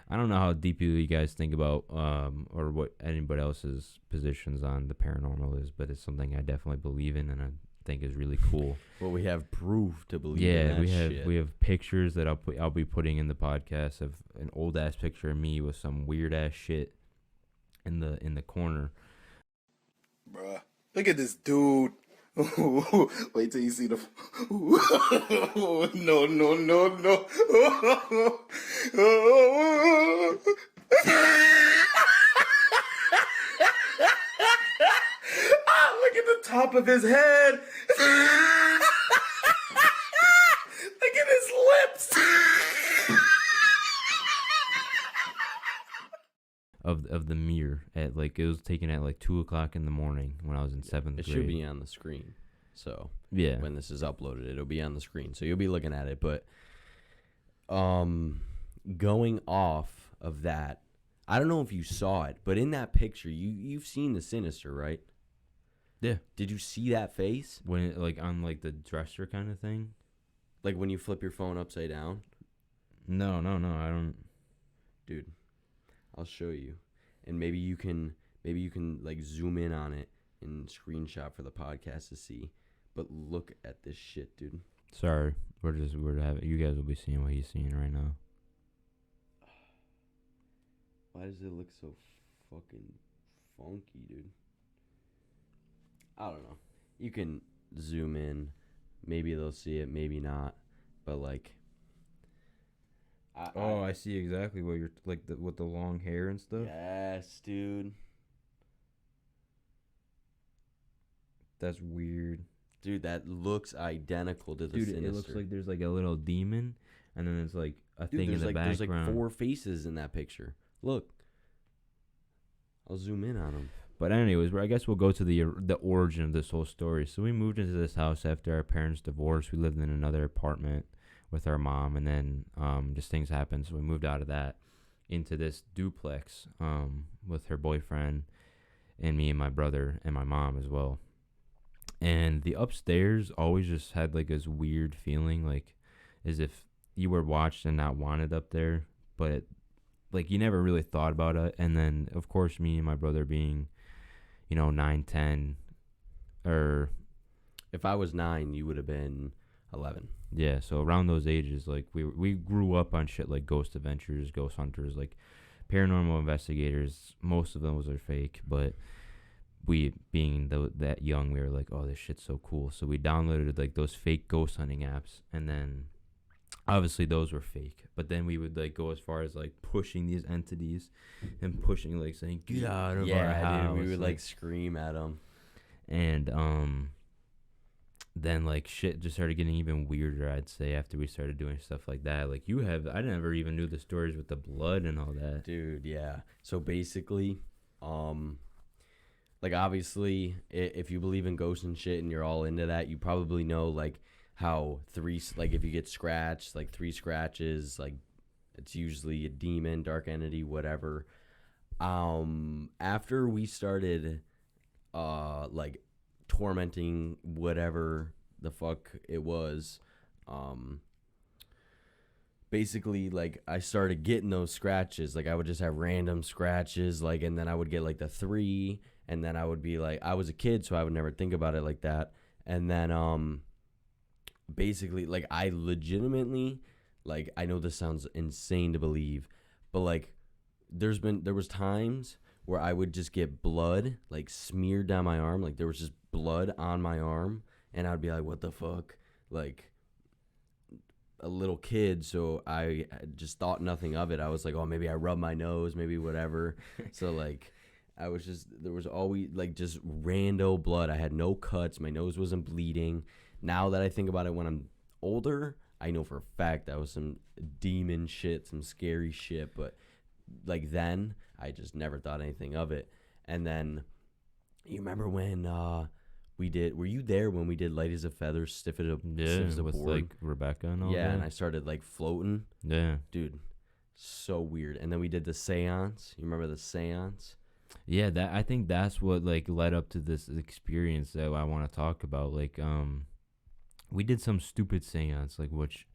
I don't know how deeply you guys think about or what anybody else's positions on the paranormal is, but it's something I definitely believe in and I think is really cool. Well, we have proof to believe in Yeah, that shit. we have pictures that I'll be putting in the podcast of an old ass picture of me with some weird ass shit in the corner. Bruh, look at this dude. Wait till you see the. No, no, no, no. Look at the top of his head. Look at his lips. Of the mirror at like it was taken at like 2:00 in the morning when I was in 7th grade. It should be on the screen. So Yeah. when this is uploaded, it'll be on the screen. So you'll be looking at it. But going off of that, I don't know if you saw it, but in that picture, you've seen the Sinister, right? Yeah. Did you see that face? When it, like on like the dresser kind of thing? Like when you flip your phone upside down? No, I don't. Dude, I'll show you. And maybe you can like zoom in on it and screenshot for the podcast to see. But look at this shit, dude. Sorry. You guys will be seeing what he's seeing right now. Why does it look so fucking funky, dude? I don't know. You can zoom in. Maybe they'll see it, maybe not. But like, I see exactly what you're like with the long hair and stuff. yes, dude. That's weird. Dude, that looks identical to the Dude, Sinister. it looks like there's like a little demon, and then there's like a Dude, thing in there's the like background. there's like 4 faces in that picture. Look. I'll zoom in on them. But anyways, I guess we'll go to the origin of this whole story. So we moved into this house after our parents divorced. We lived in another apartment with our mom, and then just things happened. So we moved out of that into this duplex with her boyfriend and me and my brother and my mom as well. And the upstairs always just had like this weird feeling, like as if you were watched and not wanted up there, but like you never really thought about it. And then of course me and my brother being 9, 10, or If I was 9, you would have been 11. yeah, so around those ages, like we grew up on shit like Ghost Adventures, Ghost Hunters, like Paranormal Investigators. Most of those are fake, but we being that young, we were like, oh, this shit's so cool. So we downloaded like those fake ghost hunting apps, and then obviously those were fake. But then we would like go as far as like pushing these entities and pushing like saying, get out of our house. Dude, we would like scream at them. And then like shit just started getting even weirder, I'd say, after we started doing stuff like that. Like I never even knew the stories with the blood and all that. Dude, yeah. So basically, like obviously, if you believe in ghosts and shit and you're all into that, you probably know like how if you get scratched, like 3 scratches, like it's usually a demon, dark entity, whatever. After we started like tormenting whatever the fuck it was, basically like I started getting those scratches. Like I would just have random scratches, like, and then I would get like the 3, and then I would be like, I was a kid, so I would never think about it like that. And then basically like I legitimately, like, I know this sounds insane to believe, but like there was times where I would just get blood like smeared down my arm, like there was just blood on my arm, and I'd be like, what the fuck? Like a little kid, so I just thought nothing of it. I was like, oh, maybe I rubbed my nose, maybe whatever. So like there was always like just rando blood. I had no cuts, my nose wasn't bleeding. Now that I think about it, when I'm older, I know for a fact that was some demon shit, some scary shit, but like then I just never thought anything of it. And then You remember when we did? Were you there when we did light as a feather, stiff as a with board? like Rebecca and all Yeah, that. and I started like floating. Yeah. Dude, so weird. And then we did the seance. You remember the seance? Yeah, that I think that's what like led up to this experience that I want to talk about. Like, we did some stupid seance, like which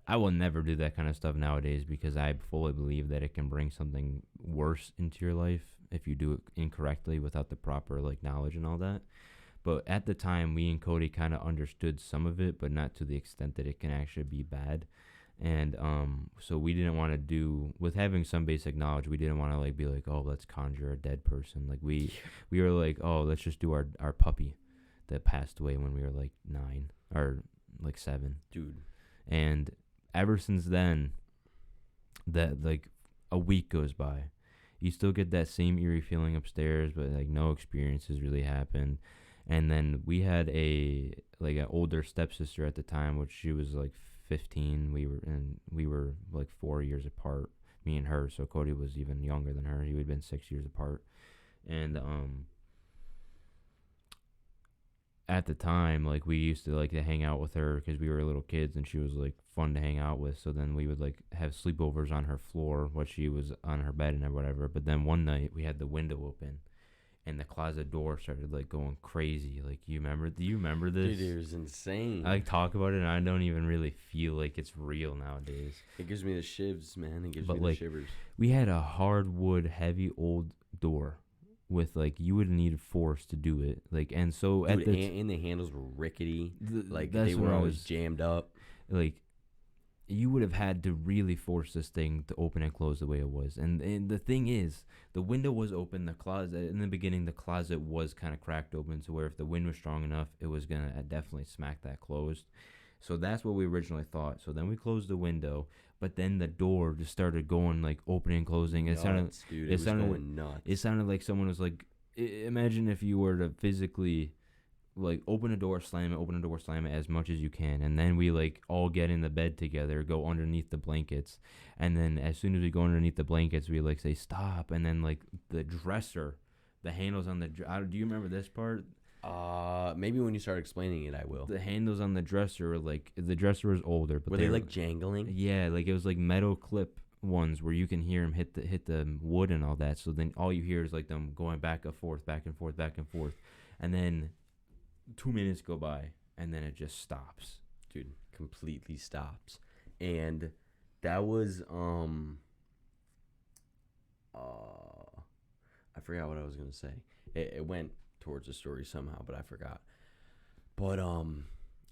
I will never do that kind of stuff nowadays because I fully believe that it can bring something worse into your life if you do it incorrectly without the proper like knowledge and all that. But at the time, we and Cody kind of understood some of it, but not to the extent that it can actually be bad. And so we didn't want to do with having some basic knowledge. We didn't want to like be like, oh, let's conjure a dead person. Like we were like, oh, let's just do our puppy that passed away when we were like 9 or like 7, Dude. and ever since then, that like a week goes by, you still get that same eerie feeling upstairs, but like no experiences really happened. And then we had a like an older stepsister at the time, which she was like 15. We were like 4 years apart, me and her. So Cody was even younger than her. He would have been 6 years apart. And at the time, like we used to like to hang out with her because we were little kids, and she was like fun to hang out with. So then we would like have sleepovers on her floor while she was on her bed and whatever. But then one night we had the window open, and the closet door started like going crazy. Like do you remember this? Dude, it was insane. I like talk about it, and I don't even really feel like it's real nowadays. It gives me the shivs, man. It gives But, me like, the shivers. We had a hardwood, heavy old door with like you would need force to do it. Like, and so Dude, at the and the handles were rickety. Like that's they what were I always was- jammed up. like you would have had to really force this thing to open and close the way it was. And the thing is, the window was open. The closet in the beginning, the closet was kind of cracked open, so where if the wind was strong enough, it was gonna definitely smack that closed. So that's what we originally thought. So then we closed the window, but then the door just started going like opening and closing. It sounded, Nuts, dude. It was sounded, going nuts. it sounded like someone was like, imagine if you were to physically like open a door, slam it as much as you can, and then we like all get in the bed together, go underneath the blankets, and then as soon as we go underneath the blankets, we like say stop, and then like the dresser, the handles on the do you remember this part? Maybe when you start explaining it, I will. The handles on the dresser were like the dresser was older, but Were they like jangling? yeah, like it was like metal clip ones where you can hear them hit the wood and all that. So then all you hear is like them going back and forth, and then 2 minutes go by, and then it just stops. Dude, completely stops. And that was I forgot what I was gonna say. It went towards the story somehow, but I forgot. But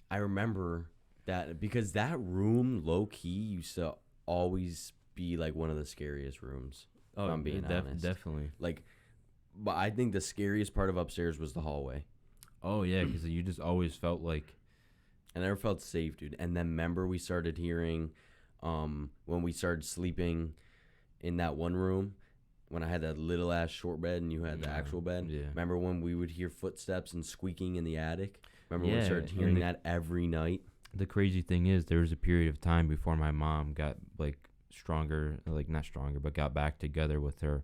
I remember that because that room, low key, used to always be like one of the scariest rooms. If I'm being honest. Definitely. Like, but I think the scariest part of upstairs was the hallway. Oh yeah, because you just always felt like. I never felt safe, dude. And then remember we started hearing, when we started sleeping in that one room, when I had that little ass short bed and you had the actual bed. Yeah. Remember when we would hear footsteps and squeaking in the attic? Remember when Yeah, we started and hearing that every night? The crazy thing is, there was a period of time before my mom got like stronger, like not stronger, but got back together with her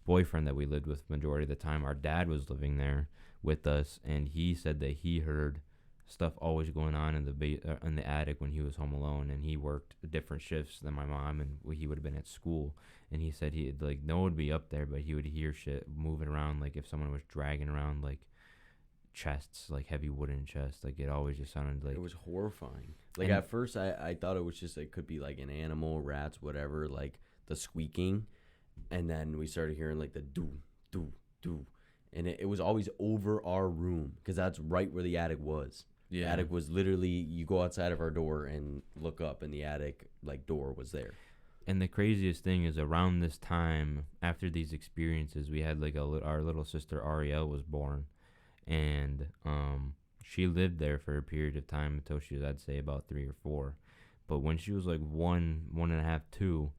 boyfriend that we lived with majority of the time. Our dad was living there with us, and he said that he heard stuff always going on in the attic when he was home alone, and he worked different shifts than my mom, and he would have been at school, and he said he like no one would be up there, but he would hear shit moving around, like if someone was dragging around like chests, like heavy wooden chests. Like it always just sounded like It was horrifying. Like And- at first I thought it was just like could be like an animal, rats, whatever, like the squeaking, and then we started hearing like the doo doo doo, and it was always over our room because that's right where the attic was. The attic was literally, you go outside of our door and look up, and the attic like door was there. And the craziest thing is, around this time, after these experiences, we had like our little sister Ariel was born, and she lived there for a period of time until she was, I'd say, about 3 or 4. But when she was like 1.5, 2,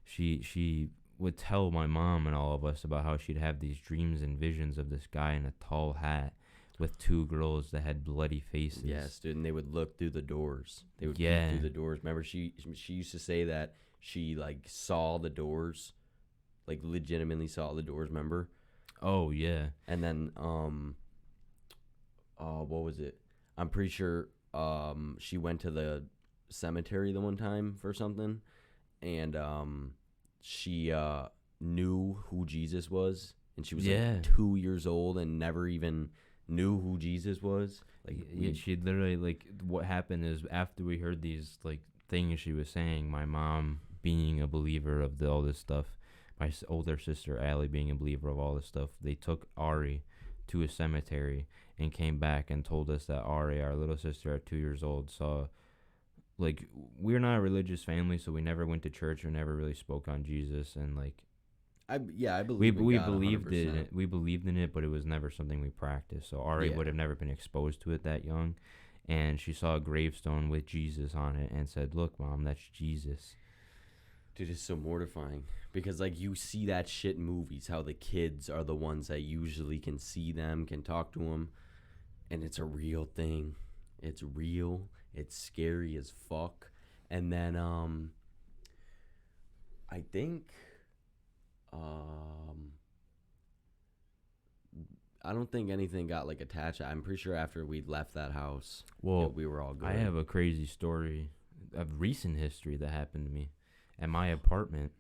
she would tell my mom and all of us about how she'd have these dreams and visions of this guy in a tall hat with 2 girls that had bloody faces. Yes, dude, and they would look through the doors. They would Yeah. peek through the doors. Remember, she used to say that she like saw the doors, like legitimately saw the doors. Remember? Oh yeah. And then what was it? I'm pretty sure she went to the cemetery the one time for something, and she knew who Jesus was, and she was Yeah. like 2 years old and never even knew who Jesus was. Like Yeah, she literally, like, what happened is after we heard these like things she was saying, my mom being a believer of all this stuff, my older sister Allie being a believer of all this stuff, they took Ari to a cemetery and came back and told us that Ari, our little sister at 2 years old, saw, like, we're not a religious family, so we never went to church or never really spoke on Jesus, and like I we believe in we God believed 100%. it. We believed in it, but it was never something we practiced. So Ari Yeah. would have never been exposed to it that young, and she saw a gravestone with Jesus on it and said, "Look, Mom, that's Jesus." Dude, it's so mortifying because like you see that shit in movies, how the kids are the ones that usually can see them, can talk to them, and it's a real thing. It's real. It's scary as fuck. And then I think I don't think anything got like attached. I'm pretty sure after we left that house, Well, we were all good. I have a crazy story of recent history that happened to me at my apartment.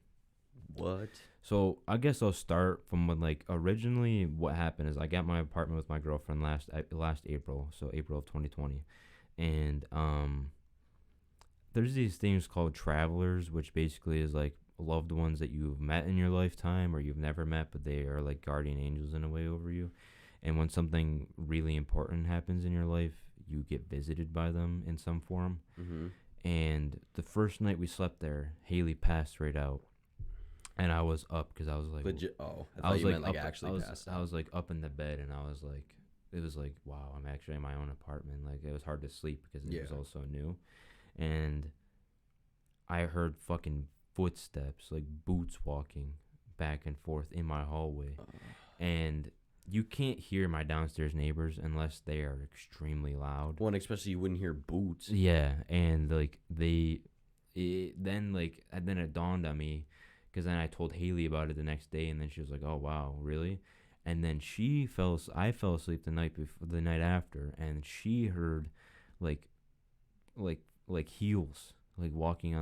What? So I guess I'll start from when, like, originally what happened is I got my apartment with my girlfriend last April, so April of 2020, and there's these things called travelers, which basically is like loved ones that you've met in your lifetime or you've never met, but they are like guardian angels in a way over you. And when something really important happens in your life, you get visited by them in some form. Mm-hmm. And the first night we slept there, Haley passed right out. And I was up because I was like, Legit. Oh, I I thought was you like meant like up, actually passed I out. was like up in the bed, and I was like, it was like, wow, I'm actually in my own apartment. Like, it was hard to sleep because it was Yeah. all so new. And I heard fucking footsteps, like boots walking back and forth in my hallway. And you can't hear my downstairs neighbors unless they are extremely loud. One, especially you wouldn't hear boots. Yeah, and like then it dawned on me, because then I told Haley about it the next day, and then she was like, "Oh wow, really?" And then I fell asleep the night after, and she heard like heels like walking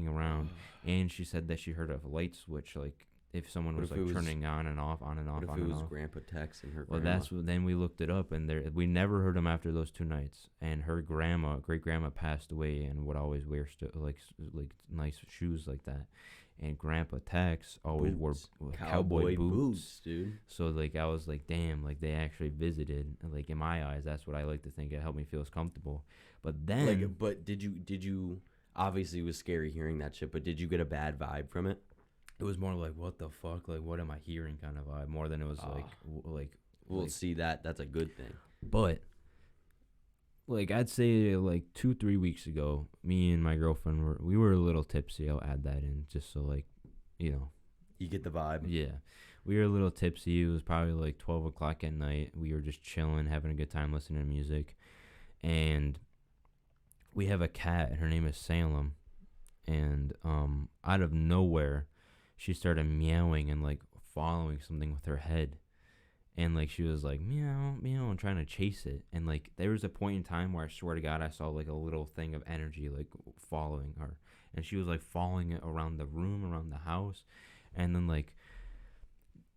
around, and she said that she heard a light switch, like if someone What was if it like was- turning on and off, on and off, What if on it and was off. Grandpa Tex and her Well, grandma? then we looked it up, and we never heard him after those 2 nights. And her great grandma passed away, and would always wear like nice shoes like that. And Grandpa Tex always Boots. wore Cowboy boots, dude. So like I was like, damn, like they actually visited. And, like, in my eyes, that's what I like to think. It helped me feel as comfortable. But then, Like, but did you? Obviously, it was scary hearing that shit. But did you get a bad vibe from it? it was more like, what the fuck? Like, what am I hearing? Kind of vibe, more than it was We'll see that. That's a good thing. But like I'd say like 2-3 weeks ago, me and my girlfriend we were a little tipsy. I'll add that in just so, like, you know. You get the vibe. Yeah, we were a little tipsy. It was probably like 12 o'clock at night. We were just chilling, having a good time, listening to music, and we have a cat. Her name is Salem, and out of nowhere, she started meowing and like following something with her head. And like she was like meow meow and trying to chase it, and like there was a point in time where I swear to God I saw like a little thing of energy like following her, and she was like following it around the room, around the house. And then, like,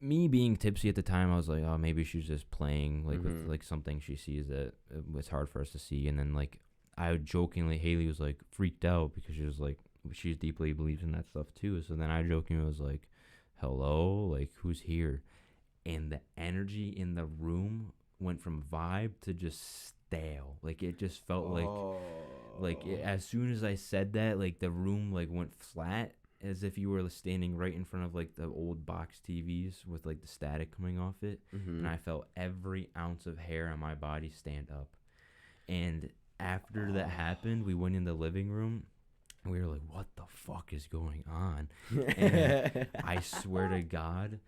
me being tipsy at the time, I was like, oh, maybe she's just playing like with like something she sees that it's hard for us to see. And then, like, I jokingly, Haley was like freaked out because she was like, she deeply believes in that stuff too. So then I jokingly was like, hello, like, who's here? And the energy in the room went from vibe to just stale. Like, it just felt as soon as I said that, like, the room like went flat, as if you were standing right in front of like the old box TVs with like the static coming off it. And I felt every ounce of hair on my body stand up. And after that happened, we went in the living room and we were like, what the fuck is going on? And I swear to God,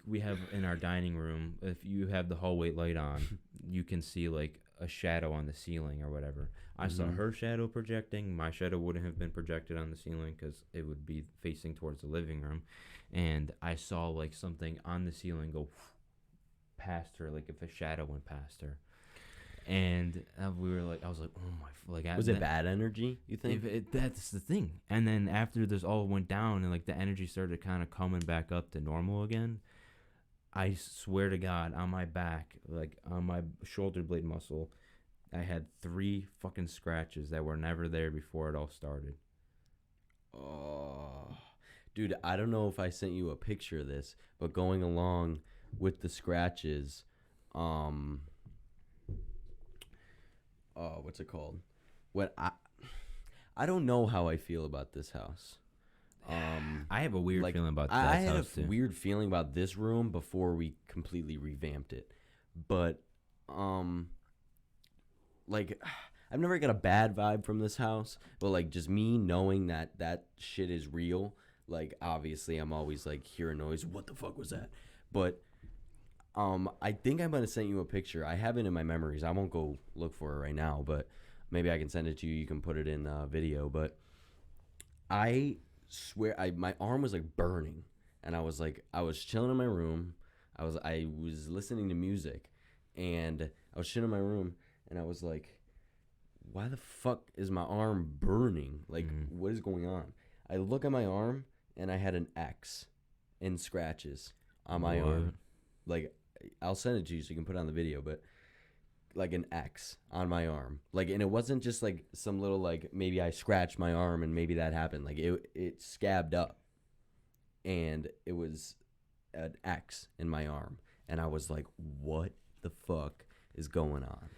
we have in our dining room, if you have the hallway light on, you can see like a shadow on the ceiling or whatever. I saw her shadow projecting. My shadow wouldn't have been projected on the ceiling because it would be facing towards the living room. And I saw like something on the ceiling go past her, like if a shadow went past her. And we were like, I was like, oh my, like, Was it bad energy, you think? That's the thing. And then after this all went down and like the energy started kind of coming back up to normal again, I swear to God, on my back, like on my shoulder blade muscle, I had 3 fucking scratches that were never there before it all started. Oh, dude, I don't know if I sent you a picture of this, but going along with the scratches, what's it called? What I don't know how I feel about this house. I have a weird Like, feeling about I that had house a too. weird feeling about this room before we completely revamped it, but like I've never got a bad vibe from this house, but like just me knowing that that shit is real, like obviously I'm always like hearing noise, what the fuck was that? But I think I might have sent you a picture. I have it in my memories. I won't go look for it right now, but maybe I can send it to you. You can put it in video. But I swear, my arm was like burning, and I was chilling in my room. I was listening to music, and I was chilling in my room, and I was like, why the fuck is my arm burning? Like, what is going on? I look at my arm, and I had an X in scratches on my arm. Like, I'll send it to you so you can put it on the video, but like an X on my arm. Like, and it wasn't just like some little, like, maybe I scratched my arm and maybe that happened. Like, it scabbed up, and it was an X in my arm. And I was like, what the fuck is going on?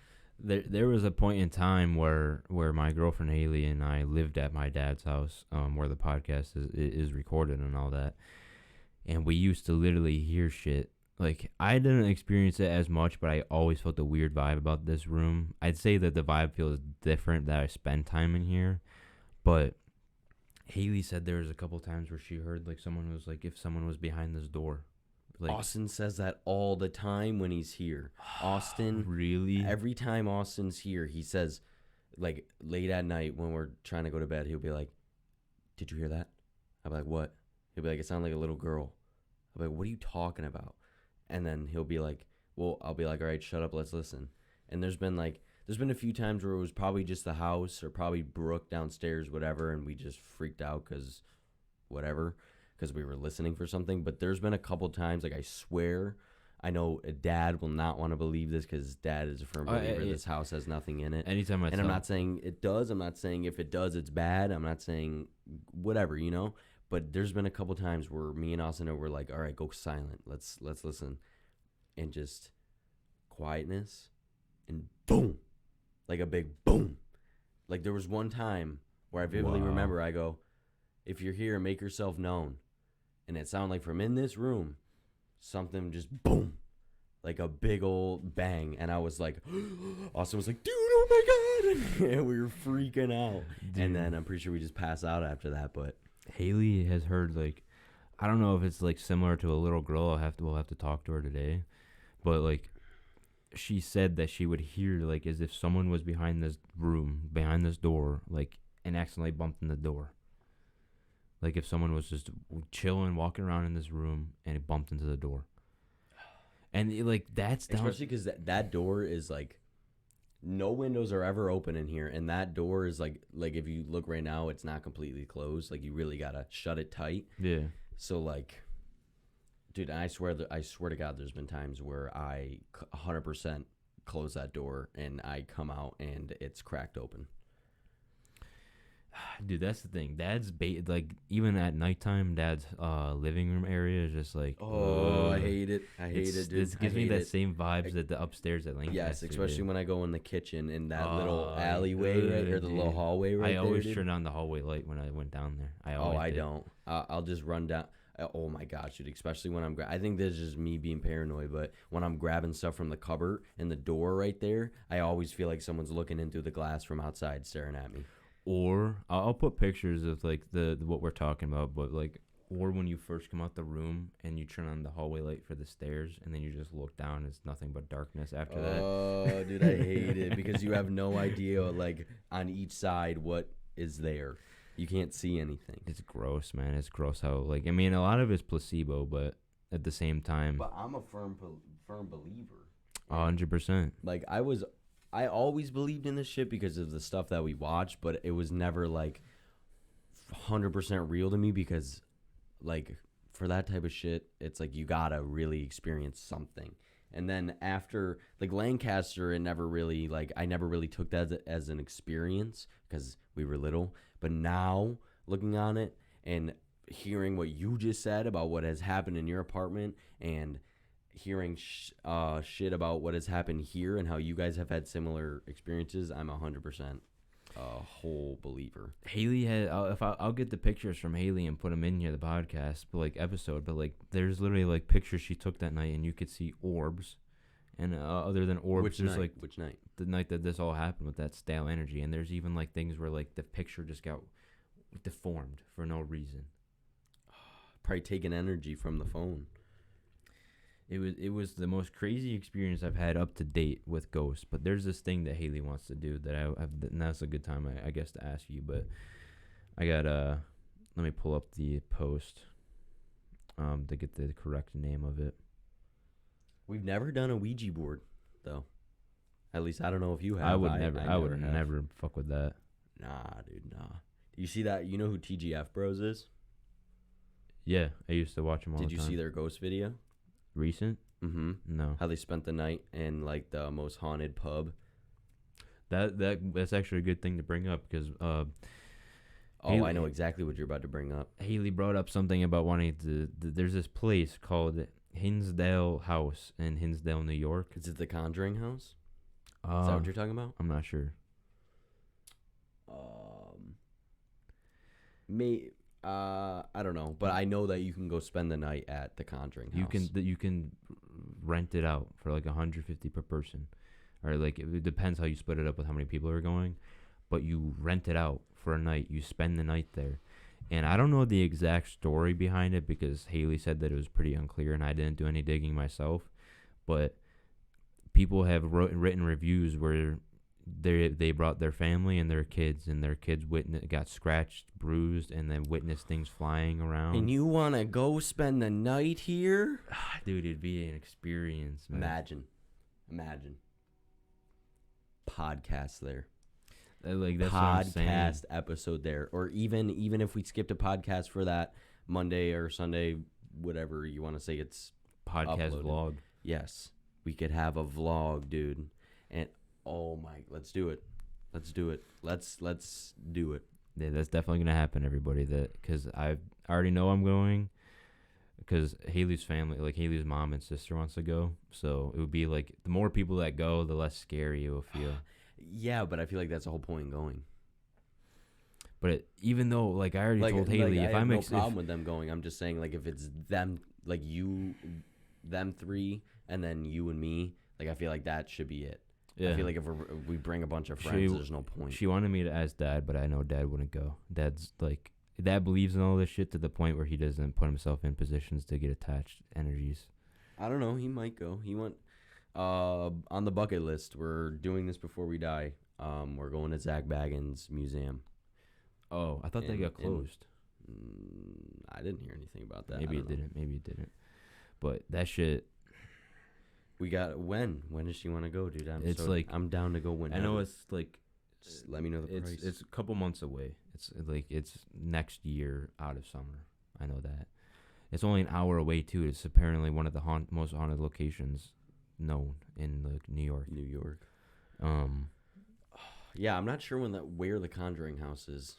There was a point in time where my girlfriend Haley and I lived at my dad's house, where the podcast is recorded and all that, and we used to literally hear shit. Like, I didn't experience it as much, but I always felt a weird vibe about this room. I'd say that the vibe feels different that I spend time in here, but Haley said there was a couple times where she heard like someone was like, if someone was behind this door. Like, Austin says that all the time when he's here. Austin, really? every time Austin's here, he says, like, late at night when we're trying to go to bed, he'll be like, did you hear that? I'll be like, what? He'll be like, it sounded like a little girl. I'll be like, what are you talking about? And then he'll be like, well, I'll be like, all right, shut up, let's listen. And there's been a few times where it was probably just the house or probably Brooke downstairs, whatever, and we just freaked out because we were listening for something. But there's been a couple times, like, I swear, I know Dad will not want to believe this because Dad is a firm believer this house has nothing in it. Anytime and I'm not saying it does. I'm not saying if it does, it's bad. I'm not saying whatever, you know. But there's been a couple times where me and Austin were like, all right, go silent. Let's listen. And just quietness and boom. Like a big boom. Like there was one time where I vividly remember, I go, if you're here, make yourself known. And it sounded like from in this room, something just boom. Like a big old bang. And I was like, Austin was like, dude, oh my God. And we were freaking out. Dude. And then I'm pretty sure we just passed out after that, but Haley has heard, like, I don't know if it's like similar to a little girl. We'll have to talk to her today, but like, she said that she would hear like as if someone was behind this door, like, and accidentally bumped in the door. Like if someone was just chilling, walking around in this room, and it bumped into the door. And like that's down, especially because that door is like, no windows are ever open in here, and that door is like if you look right now, it's not completely closed. Like you really gotta shut it tight. Yeah. So like, dude, I swear to God, there's been times where I 100% close that door and I come out and it's cracked open. Dude, that's the thing. Dad's like even at nighttime, Dad's living room area is just like, I hate it. I hate it, dude. It gives me that same vibes that the upstairs at Lancaster. Yes, especially when I go in the kitchen in that little alleyway or the little hallway right there. I always turn on the hallway light when I went down there. I don't. I'll just run down. Oh my gosh, dude! Especially when I think this is just me being paranoid, but when I'm grabbing stuff from the cupboard and the door right there, I always feel like someone's looking in through the glass from outside, staring at me. Or I'll put pictures of like the what we're talking about, but like or when you first come out the room and you turn on the hallway light for the stairs, and then you just look down, it's nothing but darkness after that. Oh, dude, I hate it because you have no idea, like, on each side what is there. You can't see anything. It's gross, man. It's gross how, like, I mean, a lot of it's placebo, but at the same time, But I'm a firm believer. 100%. Like, I always believed in this shit because of the stuff that we watched, but it was never, like, 100% real to me because, like, for that type of shit, it's like you gotta really experience something. And then after, like, Lancaster, it never really, like, I never really took that as an experience because we were little. But now, looking on it and hearing what you just said about what has happened in your apartment and hearing shit about what has happened here and how you guys have had similar experiences, I'm 100% a whole believer. Haley had, I'll get the pictures from Haley and put them in here, the podcast, but like episode, but like there's literally like pictures she took that night and you could see orbs. And other than orbs, there's like which night? The night that this all happened with that stale energy. And there's even like things where like the picture just got deformed for no reason. Probably taking energy from the phone. It was the most crazy experience I've had up to date with ghosts. But there's this thing that Haley wants to do that and that's a good time, I guess, to ask you. But I got let me pull up the post to get the correct name of it. We've never done a Ouija board, though. At least I don't know if you have. I would never fuck with that. Nah, dude, nah. You see that? You know who TGF Bros is? Yeah, I used to watch them all the time. Did you see their ghost video? Recent? Mm-hmm. No. How they spent the night in, like, the most haunted pub. That's actually a good thing to bring up because I know exactly what you're about to bring up. Haley brought up something about wanting to. There's this place called Hinsdale House in Hinsdale, New York. Is it the Conjuring House? Is that what you're talking about? I'm not sure. I don't know, but I know that you can go spend the night at the Conjuring House. You can rent it out for like $150 per person, or like it depends how you split it up with how many people are going, but you rent it out for a night. You spend the night there, and I don't know the exact story behind it because Haley said that it was pretty unclear, and I didn't do any digging myself, but people have written reviews where they brought their family and their kids got scratched, bruised, and then witnessed things flying around. And you want to go spend the night here? Dude, it'd be an experience, man. Imagine. Podcast there. That's what I'm saying. Podcast episode there. Or even if we skipped a podcast for that Monday or Sunday, whatever you want to say, it's podcast uploaded. Vlog. Yes. We could have a vlog, dude. And oh my, let's do it. Let's do it. Let's do it. Yeah, that's definitely gonna happen, everybody. Because I already know I'm going. Because Haley's family, like Haley's mom and sister, wants to go. So it would be like the more people that go, the less scary it will feel. Yeah, but I feel like that's the whole point in going. But even though, like I already told Haley, if I have no problem with them going, I'm just saying, like, if it's them, like them three, and then you and me, like I feel like that should be it. Yeah. I feel like if we bring a bunch of friends, there's no point. She wanted me to ask Dad, but I know Dad wouldn't go. Dad believes in all this shit to the point where he doesn't put himself in positions to get attached energies. I don't know. He might go. He went on the bucket list. We're doing this before we die. We're going to Zach Baggins Museum. Oh, I thought they got closed. I didn't hear anything about that. Maybe it didn't. But that shit. We got when? When does she want to go, dude? I'm down to go whenever. I know it's like. Just let me know the price. It's a couple months away. It's next year out of summer. I know that. It's only an hour away too. It's apparently one of the most haunted locations known in New York. Yeah, I'm not sure where the Conjuring House is.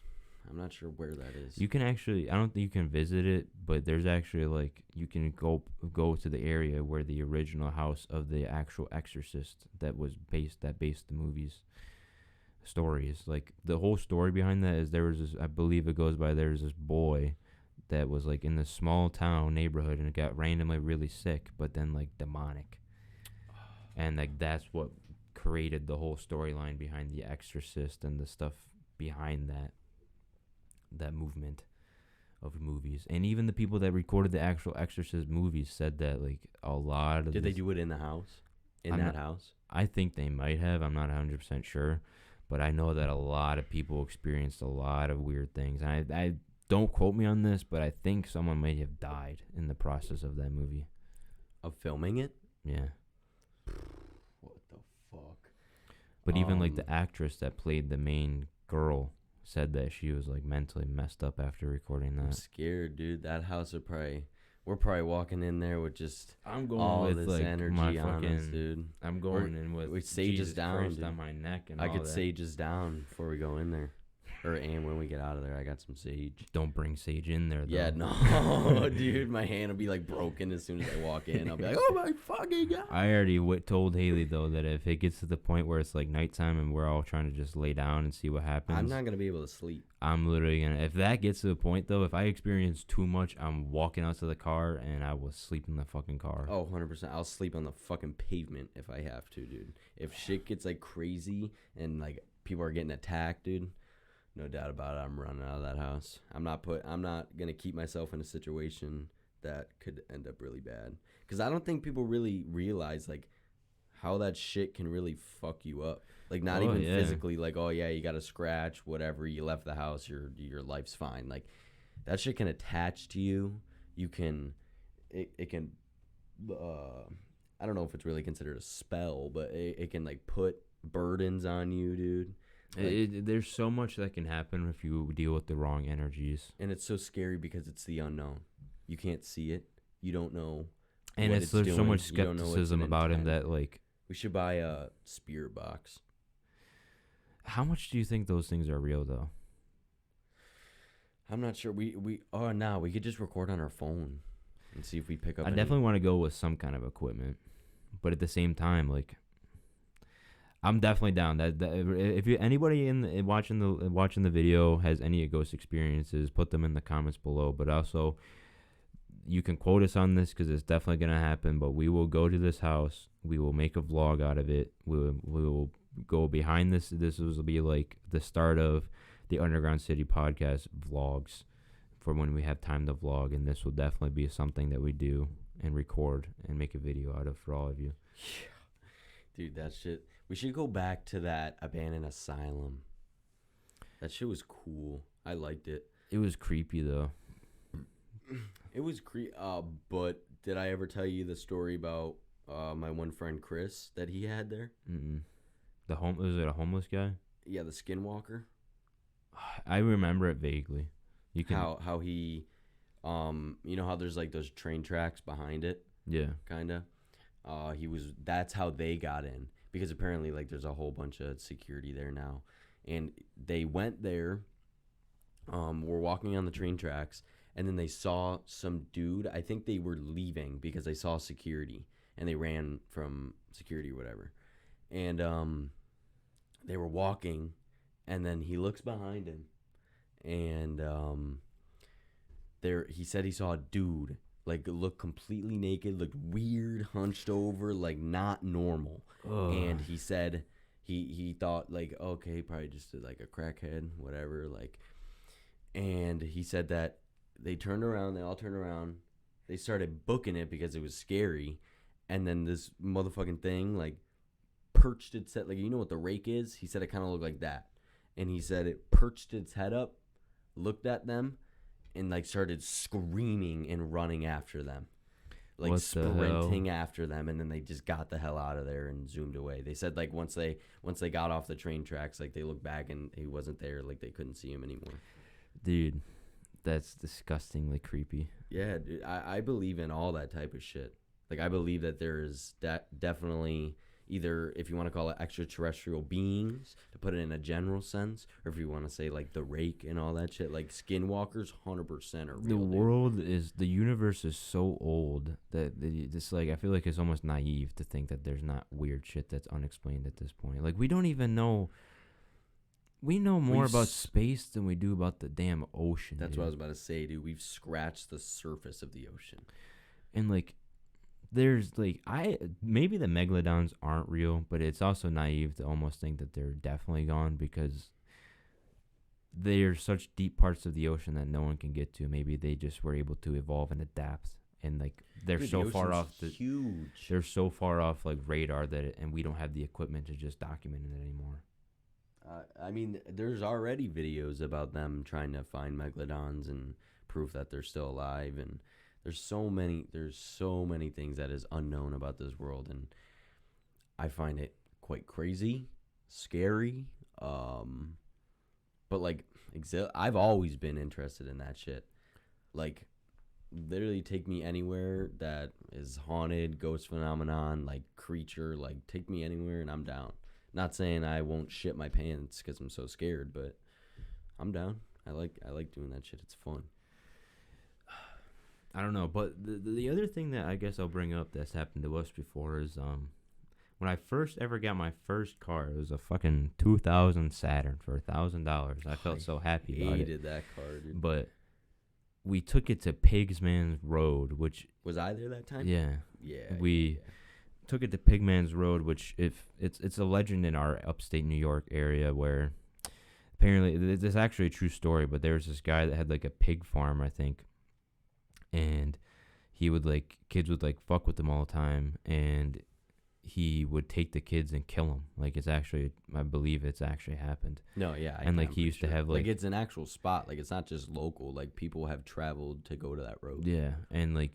I'm not sure where that is. You can actually, I don't think you can visit it, but there's actually like you can go to the area where the original house of the actual exorcist that based the movie's stories. Like the whole story behind that is there was this, I believe it goes by, there's this boy that was like in this small town neighborhood and it got randomly really sick, but then like demonic. And like that's what created the whole storyline behind the exorcist and the stuff behind that movement. of movies. And even the people that recorded the actual Exorcist movies said that like a lot of Did they do it in the house? In I'm that not- house? I think they might have. I'm not 100% sure, but I know that a lot of people experienced a lot of weird things. And I don't quote me on this, but I think someone may have died in the process of that movie. Of filming it? Yeah. What the fuck? But even like the actress that played the main girl said that she was like mentally messed up after recording I'm that. scared, dude. That house would probably... We're probably walking in there with just I'm going all with this like energy my on us, fucking dude. I'm going in with we sages Jesus down, Christ dude. on my neck and I all could that. sages down before we go in there. And when we get out of there, I got some sage. Don't bring sage in there though. Yeah, no, dude. My hand will be like broken as soon as I walk in. I'll be like, oh my fucking God. I already told Haley though that if it gets to the point where it's like nighttime and we're all trying to just lay down and see what happens, I'm not going to be able to sleep. I'm literally gonna. If that gets to the point though, if I experience too much, I'm walking out to the car and I will sleep in the fucking car. Oh, 100%. I'll sleep on the fucking pavement if I have to, dude. If shit gets like crazy and like people are getting attacked, dude, no doubt about it, I'm running out of that house. I'm not gonna keep myself in a situation that could end up really bad. Cause I don't think people really realize like how that shit can really fuck you up. Like not even physically, like, oh yeah, you got a scratch, whatever, you left the house, your life's fine. Like that shit can attach to you. You can it can I don't know if it's really considered a spell, but it can like put burdens on you, dude. Like, There's so much that can happen if you deal with the wrong energies. and it's so scary because it's the unknown. You can't see it. You don't know. And what there's so doing. much You don't know what's skepticism an about him intent. that like, We should buy a spirit box. how much do you think those things are real though? I'm not sure. We could just record on our phone and see if we pick up. I definitely want to go with some kind of equipment, but at the same time, like, I'm definitely down. That if you anybody watching the video has any ghost experiences, put them in the comments below. But also, you can quote us on this because it's definitely gonna happen. But we will go to this house. We will make a vlog out of it. We will go behind this. This will be like the start of the Underground City podcast vlogs for when we have time to vlog, and this will definitely be something that we do and record and make a video out of for all of you. Dude, that shit. We should go back to that abandoned asylum. That shit was cool. I liked it. It was creepy though. It was but did I ever tell you the story about my one friend Chris that he had there? Mm-mm. Was it a homeless guy? Yeah, the skinwalker. I remember it vaguely. You can How he, you know how there's like those train tracks behind it, yeah. kinda. That's how they got in, because apparently like there's a whole bunch of security there now, and they went there. Were walking on the train tracks, and then they saw some dude. I think they were leaving because they saw security, and they ran from security or whatever, and they were walking, and then he looks behind him, and he said he saw a dude like look completely naked, looked weird, hunched over, like not normal. Ugh. And he said he thought like, okay, probably just like a crackhead, whatever, like. And he said that they all turned around, they started booking it because it was scary, and then this motherfucking thing like perched its head, like, you know what the rake is? He said it kind of looked like that, and he said it perched its head up, looked at them, and like started screaming and running after them, like What the sprinting hell? after them, and then they just got the hell out of there and zoomed away. They said like once they got off the train tracks, like they looked back and he wasn't there, like they couldn't see him anymore. Dude, that's disgustingly creepy. Yeah, dude, I believe in all that type of shit. Like I believe that there is definitely, either if you want to call it extraterrestrial beings to put it in a general sense, or if you want to say like the rake and all that shit, like skinwalkers 100% are real. The universe is so old that it's like, I feel like it's almost naive to think that there's not weird shit that's unexplained at this point. Like, we don't even know. We know more about space than we do about the damn ocean. That's dude. what I was about to say, dude. We've scratched the surface of the ocean. And like, there's like, maybe the megalodons aren't real, but it's also naive to almost think that they're definitely gone, because there's such deep parts of the ocean that no one can get to. Maybe they just were able to evolve and adapt, and like they're Dude, so the far ocean's off the huge. they're so far off like radar and we don't have the equipment to just document it anymore. I mean, there's already videos about them trying to find megalodons and proof that they're still alive, and there's so many things that is unknown about this world, and I find it quite crazy, scary. But like, I've always been interested in that shit. Like, literally take me anywhere that is haunted, ghost phenomenon, like creature, like take me anywhere and I'm down. Not saying I won't shit my pants because I'm so scared, but I'm down. I like doing that shit. It's fun. I don't know, but the other thing that I guess I'll bring up that's happened to us before is when I first ever got my first car, it was a fucking 2000 Saturn for $1,000. I felt so happy about it. Hated that car, dude. But we took it to Pigsman's Road, which Was I there that time? yeah, We took it to Pigman's Road, which if it's a legend in our upstate New York area where apparently this is actually a true story, but there was this guy that had like a pig farm, I think, and he would like kids would like fuck with them all the time, and he would take the kids and kill them. Like it's actually, I believe it's actually happened. No, yeah. And like he used to have like it's an actual spot. Like it's not just local. Like people have traveled to go to that road. yeah, and like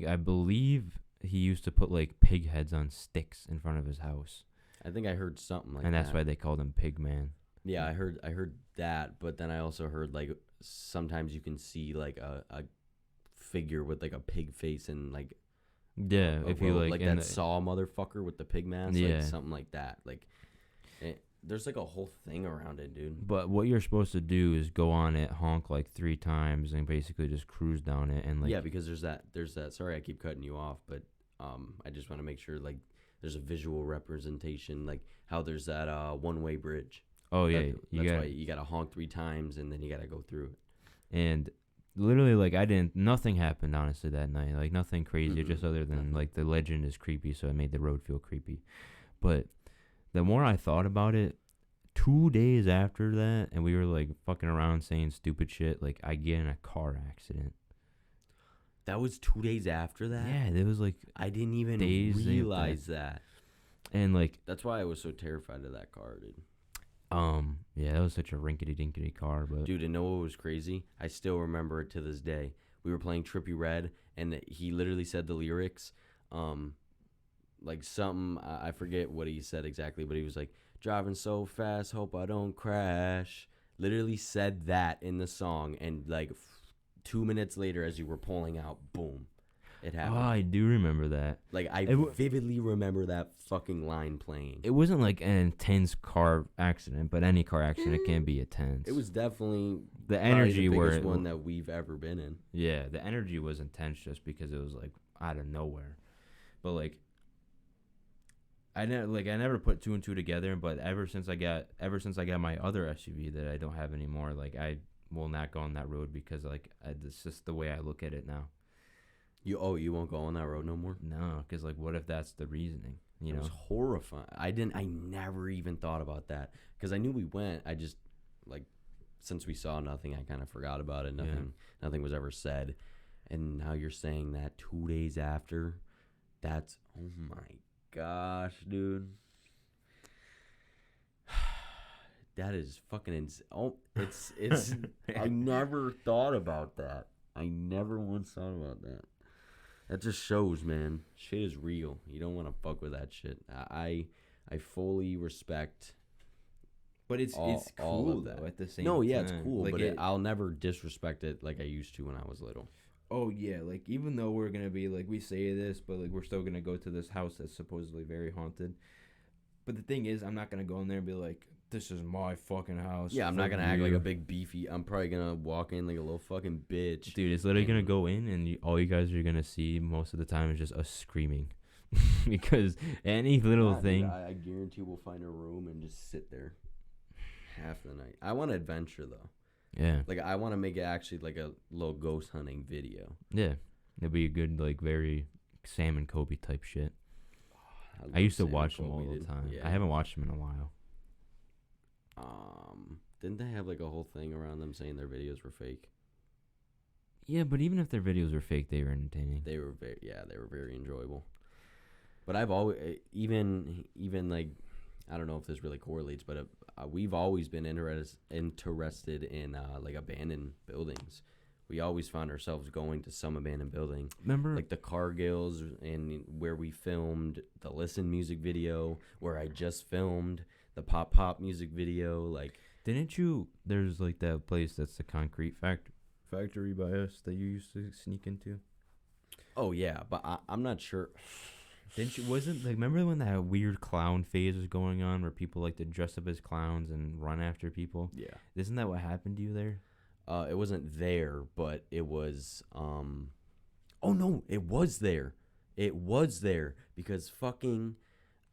I believe he used to put like pig heads on sticks in front of his house. I think I heard something like that. And that's why they called him Pigman. Yeah, I heard that, but then I also heard like sometimes you can see like a figure with like a pig face and like yeah, if you like that Saw motherfucker with the pig mask, yeah, like something like that. Like there's like a whole thing around it, dude. But what you're supposed to do is go on it, honk like 3 times, and basically just cruise down it, and like yeah, because there's that. Sorry, I keep cutting you off, but I just want to make sure like there's a visual representation, like how there's that one-way bridge. Oh yeah, that's why you gotta honk 3 times and then you gotta go through it. And literally, like nothing happened honestly that night, like nothing crazy, just other than like the legend is creepy, so it made the road feel creepy. But the more I thought about it, 2 days after that, and we were like fucking around saying stupid shit, like I get in a car accident. That was 2 days after that? Yeah, it was like I didn't even realize that. And like that's why I was so terrified of that car, dude. Yeah, that was such a rinkety-dinkety car, but dude, and know what was crazy? I still remember it to this day. We were playing Trippie Redd, and he literally said the lyrics, like something, I forget what he said exactly, but he was like, driving so fast, hope I don't crash. Literally said that in the song, and like 2 minutes later, as you were pulling out, boom, it happened. Oh, I do remember that. Like I vividly remember that fucking line playing. It wasn't like an intense car accident, but any car accident can be intense. It was definitely the energy the biggest where one that we've ever been in. Yeah, the energy was intense just because it was like out of nowhere. But like I never put 2 and 2 together, but ever since I got my other SUV that I don't have anymore, like I will not go on that road because like it's just the way I look at it now. You won't go on that road no more? No, because like what if that's the reasoning? You know, it was horrifying. I never even thought about that because I knew we went. I just like since we saw nothing, I kind of forgot about it. Nothing was ever said, and now you're saying that 2 days after. That's oh my gosh, dude. That is fucking insane. Oh, it's I never thought about that. I never once thought about that. That just shows, man. Shit is real. You don't want to fuck with that shit. I fully respect. But it's cool though at the same time. No, yeah, it's cool, like but I'll never disrespect it like I used to when I was little. Oh yeah, like even though we're gonna be like we say this, but like we're still gonna go to this house that's supposedly very haunted. But the thing is, I'm not gonna go in there and be like, "This is my fucking house." Yeah, I'm not gonna act like a big beefy. I'm probably gonna walk in like a little fucking bitch. Dude, it's literally gonna go in, and all you guys are gonna see most of the time is just us screaming, because any little thing. Dude, I guarantee we'll find a room and just sit there half the night. I want adventure though. Yeah. Like I want to make it actually like a little ghost hunting video. Yeah, it'd be a good like very Sam and Kobe type shit. Oh, I used to watch them all the time. Yeah. I haven't watched them in a while. Didn't they have like a whole thing around them saying their videos were fake? Yeah, but even if their videos were fake, they were entertaining. They were very enjoyable. But I've always even like, I don't know if this really correlates, but we've always been interested in like abandoned buildings. We always found ourselves going to some abandoned building. Remember, like the Cargills, and where we filmed the Listen music video, where I just filmed the Pop Pop music video. Like, didn't you? There's like that place that's the concrete factory by us that you used to sneak into. oh yeah, but I'm not sure. Didn't you? Wasn't like, remember when that weird clown phase was going on, where people like to dress up as clowns and run after people? Yeah. Isn't that what happened to you there? It wasn't there, but it was. Oh no, it was there. It was there because fucking,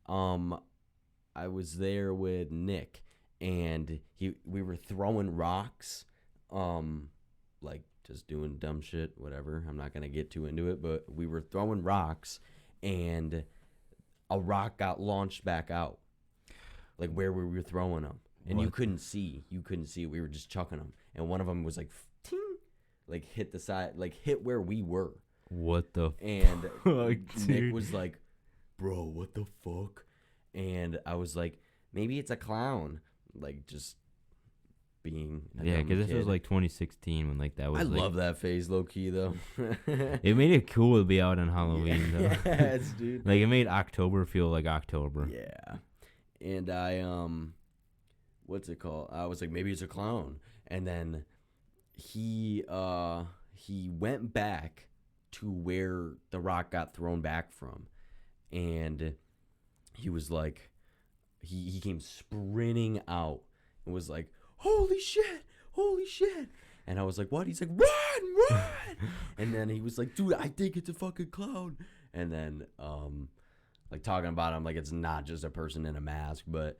I was there with Nick, and we were throwing rocks, like just doing dumb shit, whatever. I'm not gonna get too into it, but we were throwing rocks, and a rock got launched back out, like where we were throwing them. And you couldn't see. We were just chucking them. And one of them was like, ting, like hit the side, like hit where we were. What the And fuck, Nick dude? was like, bro, what the fuck? And I was like, maybe it's a clown. Like, just being a Yeah, dumb because this was kid. like 2016 when like that was. I like, love that phase, low key though. It made it cool to be out on Halloween though. Yes, dude. Like it made October feel like October. Yeah. And I what's it called? I was like, maybe it's a clown. And then he went back to where the rock got thrown back from. And he was like, he came sprinting out and was like, holy shit. And I was like, what? He's like, run. And then he was like, dude, I think it's a fucking clown. And then like talking about him like it's not just a person in a mask, but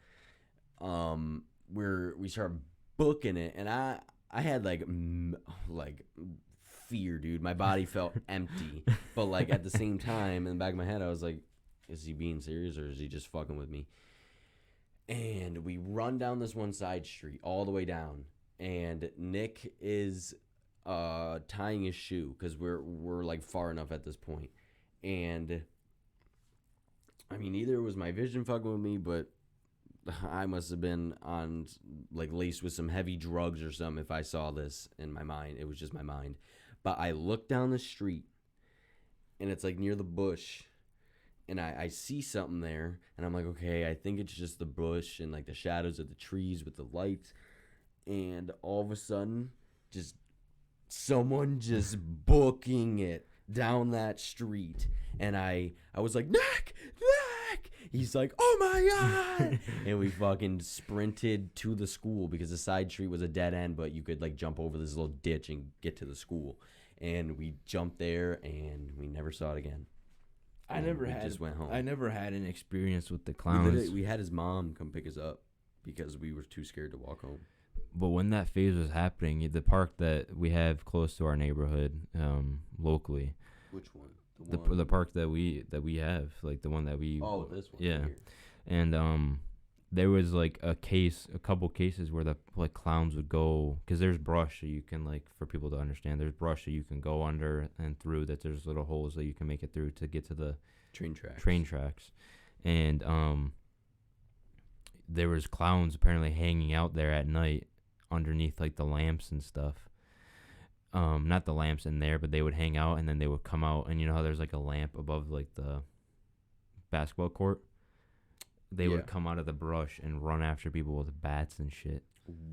we started booking it, and I had like fear, dude. My body felt empty, but like at the same time, in the back of my head, I was like, is he being serious or is he just fucking with me? And we run down this one side street all the way down, and Nick is tying his shoe because we're like far enough at this point. And I mean, either it was my vision fucking with me, but I must have been on like laced with some heavy drugs or something if I saw this in my mind. It was just my mind. But I look down the street, and it's like near the bush, and I see something there, and I'm like, okay, I think it's just the bush and like the shadows of the trees with the lights. And all of a sudden, just someone just booking it down that street. And I was like, Nick! He's like, oh my God! And we fucking sprinted to the school because the side street was a dead end, but you could like jump over this little ditch and get to the school. And we jumped there, and we never saw it again. I never just went home. I never had an experience with the clowns. We had his mom come pick us up because we were too scared to walk home. But when that phase was happening, the park that we have close to our neighborhood, locally. Which one? The park that we have, like the one that we. Oh, this one. Yeah, Here. and there was like a couple cases where the like clowns would go, because there's brush that you can, like, for people to understand, there's brush that you can go under and through, that there's little holes that you can make it through to get to the Train tracks. And there was clowns apparently hanging out there at night underneath like the lamps and stuff. Not the lamps in there, but they would hang out, and then they would come out, and you know how there's like a lamp above like the basketball court? They would come out of the brush and run after people with bats and shit.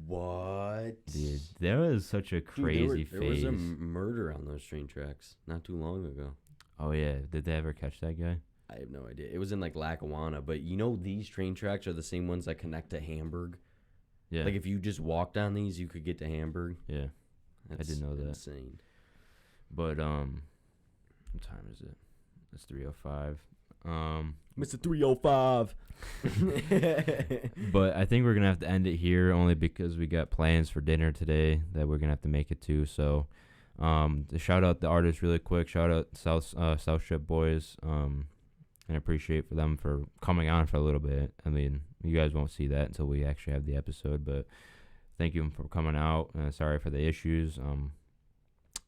What? Dude, that was such a crazy There was a phase. murder on those train tracks not too long ago. Oh yeah, did they ever catch that guy? I have no idea. It was in like Lackawanna, but you know these train tracks are the same ones that connect to Hamburg. Yeah. Like if you just walked on these, you could get to Hamburg. Yeah. That's didn't know that. Insane. But what time is it? It's 3:05. Mr. 305. But I think we're gonna have to end it here, only because we got plans for dinner today that we're gonna have to make it to. So, to shout out the artists really quick. Shout out South Strip Boys. And appreciate for them for coming on for a little bit. I mean, you guys won't see that until we actually have the episode, but thank you for coming out. Sorry for the issues.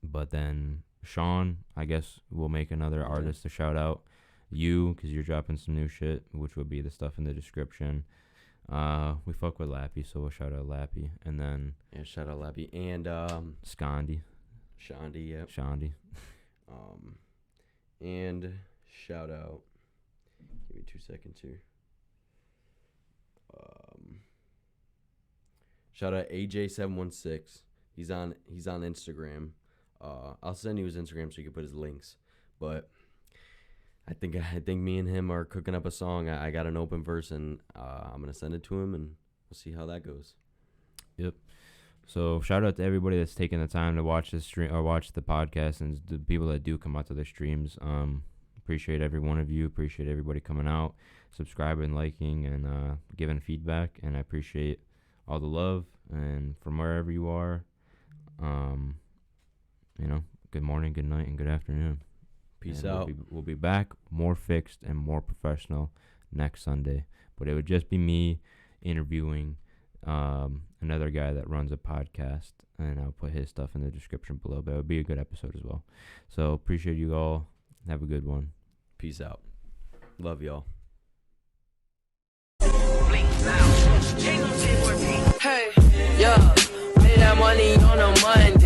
But then Sean, I guess we'll make another artist to shout out. You, because you're dropping some new shit, which will be the stuff in the description. We fuck with Lappy, so we'll shout out Lappy. And then shout out Lappy and Scondi. Shondi, yep. Shondi. And shout out. Give me 2 seconds here. Shout out AJ716. He's on Instagram. I'll send you his Instagram so you can put his links. But I think me and him are cooking up a song. I got an open verse, and I'm gonna send it to him, and we'll see how that goes. Yep. So shout out to everybody that's taking the time to watch this stream or watch the podcast, and the people that do come out to the streams. Appreciate every one of you. Appreciate everybody coming out, subscribing, liking, and giving feedback. And I appreciate all the love. And from wherever you are, good morning, good night, and good afternoon. Peace and out. We'll be back more fixed and more professional next Sunday. But it would just be me interviewing another guy that runs a podcast, and I'll put his stuff in the description below. But it would be a good episode as well. So appreciate you all. Have a good one. Peace out. Love y'all. Hey, yeah, made that money on a Monday.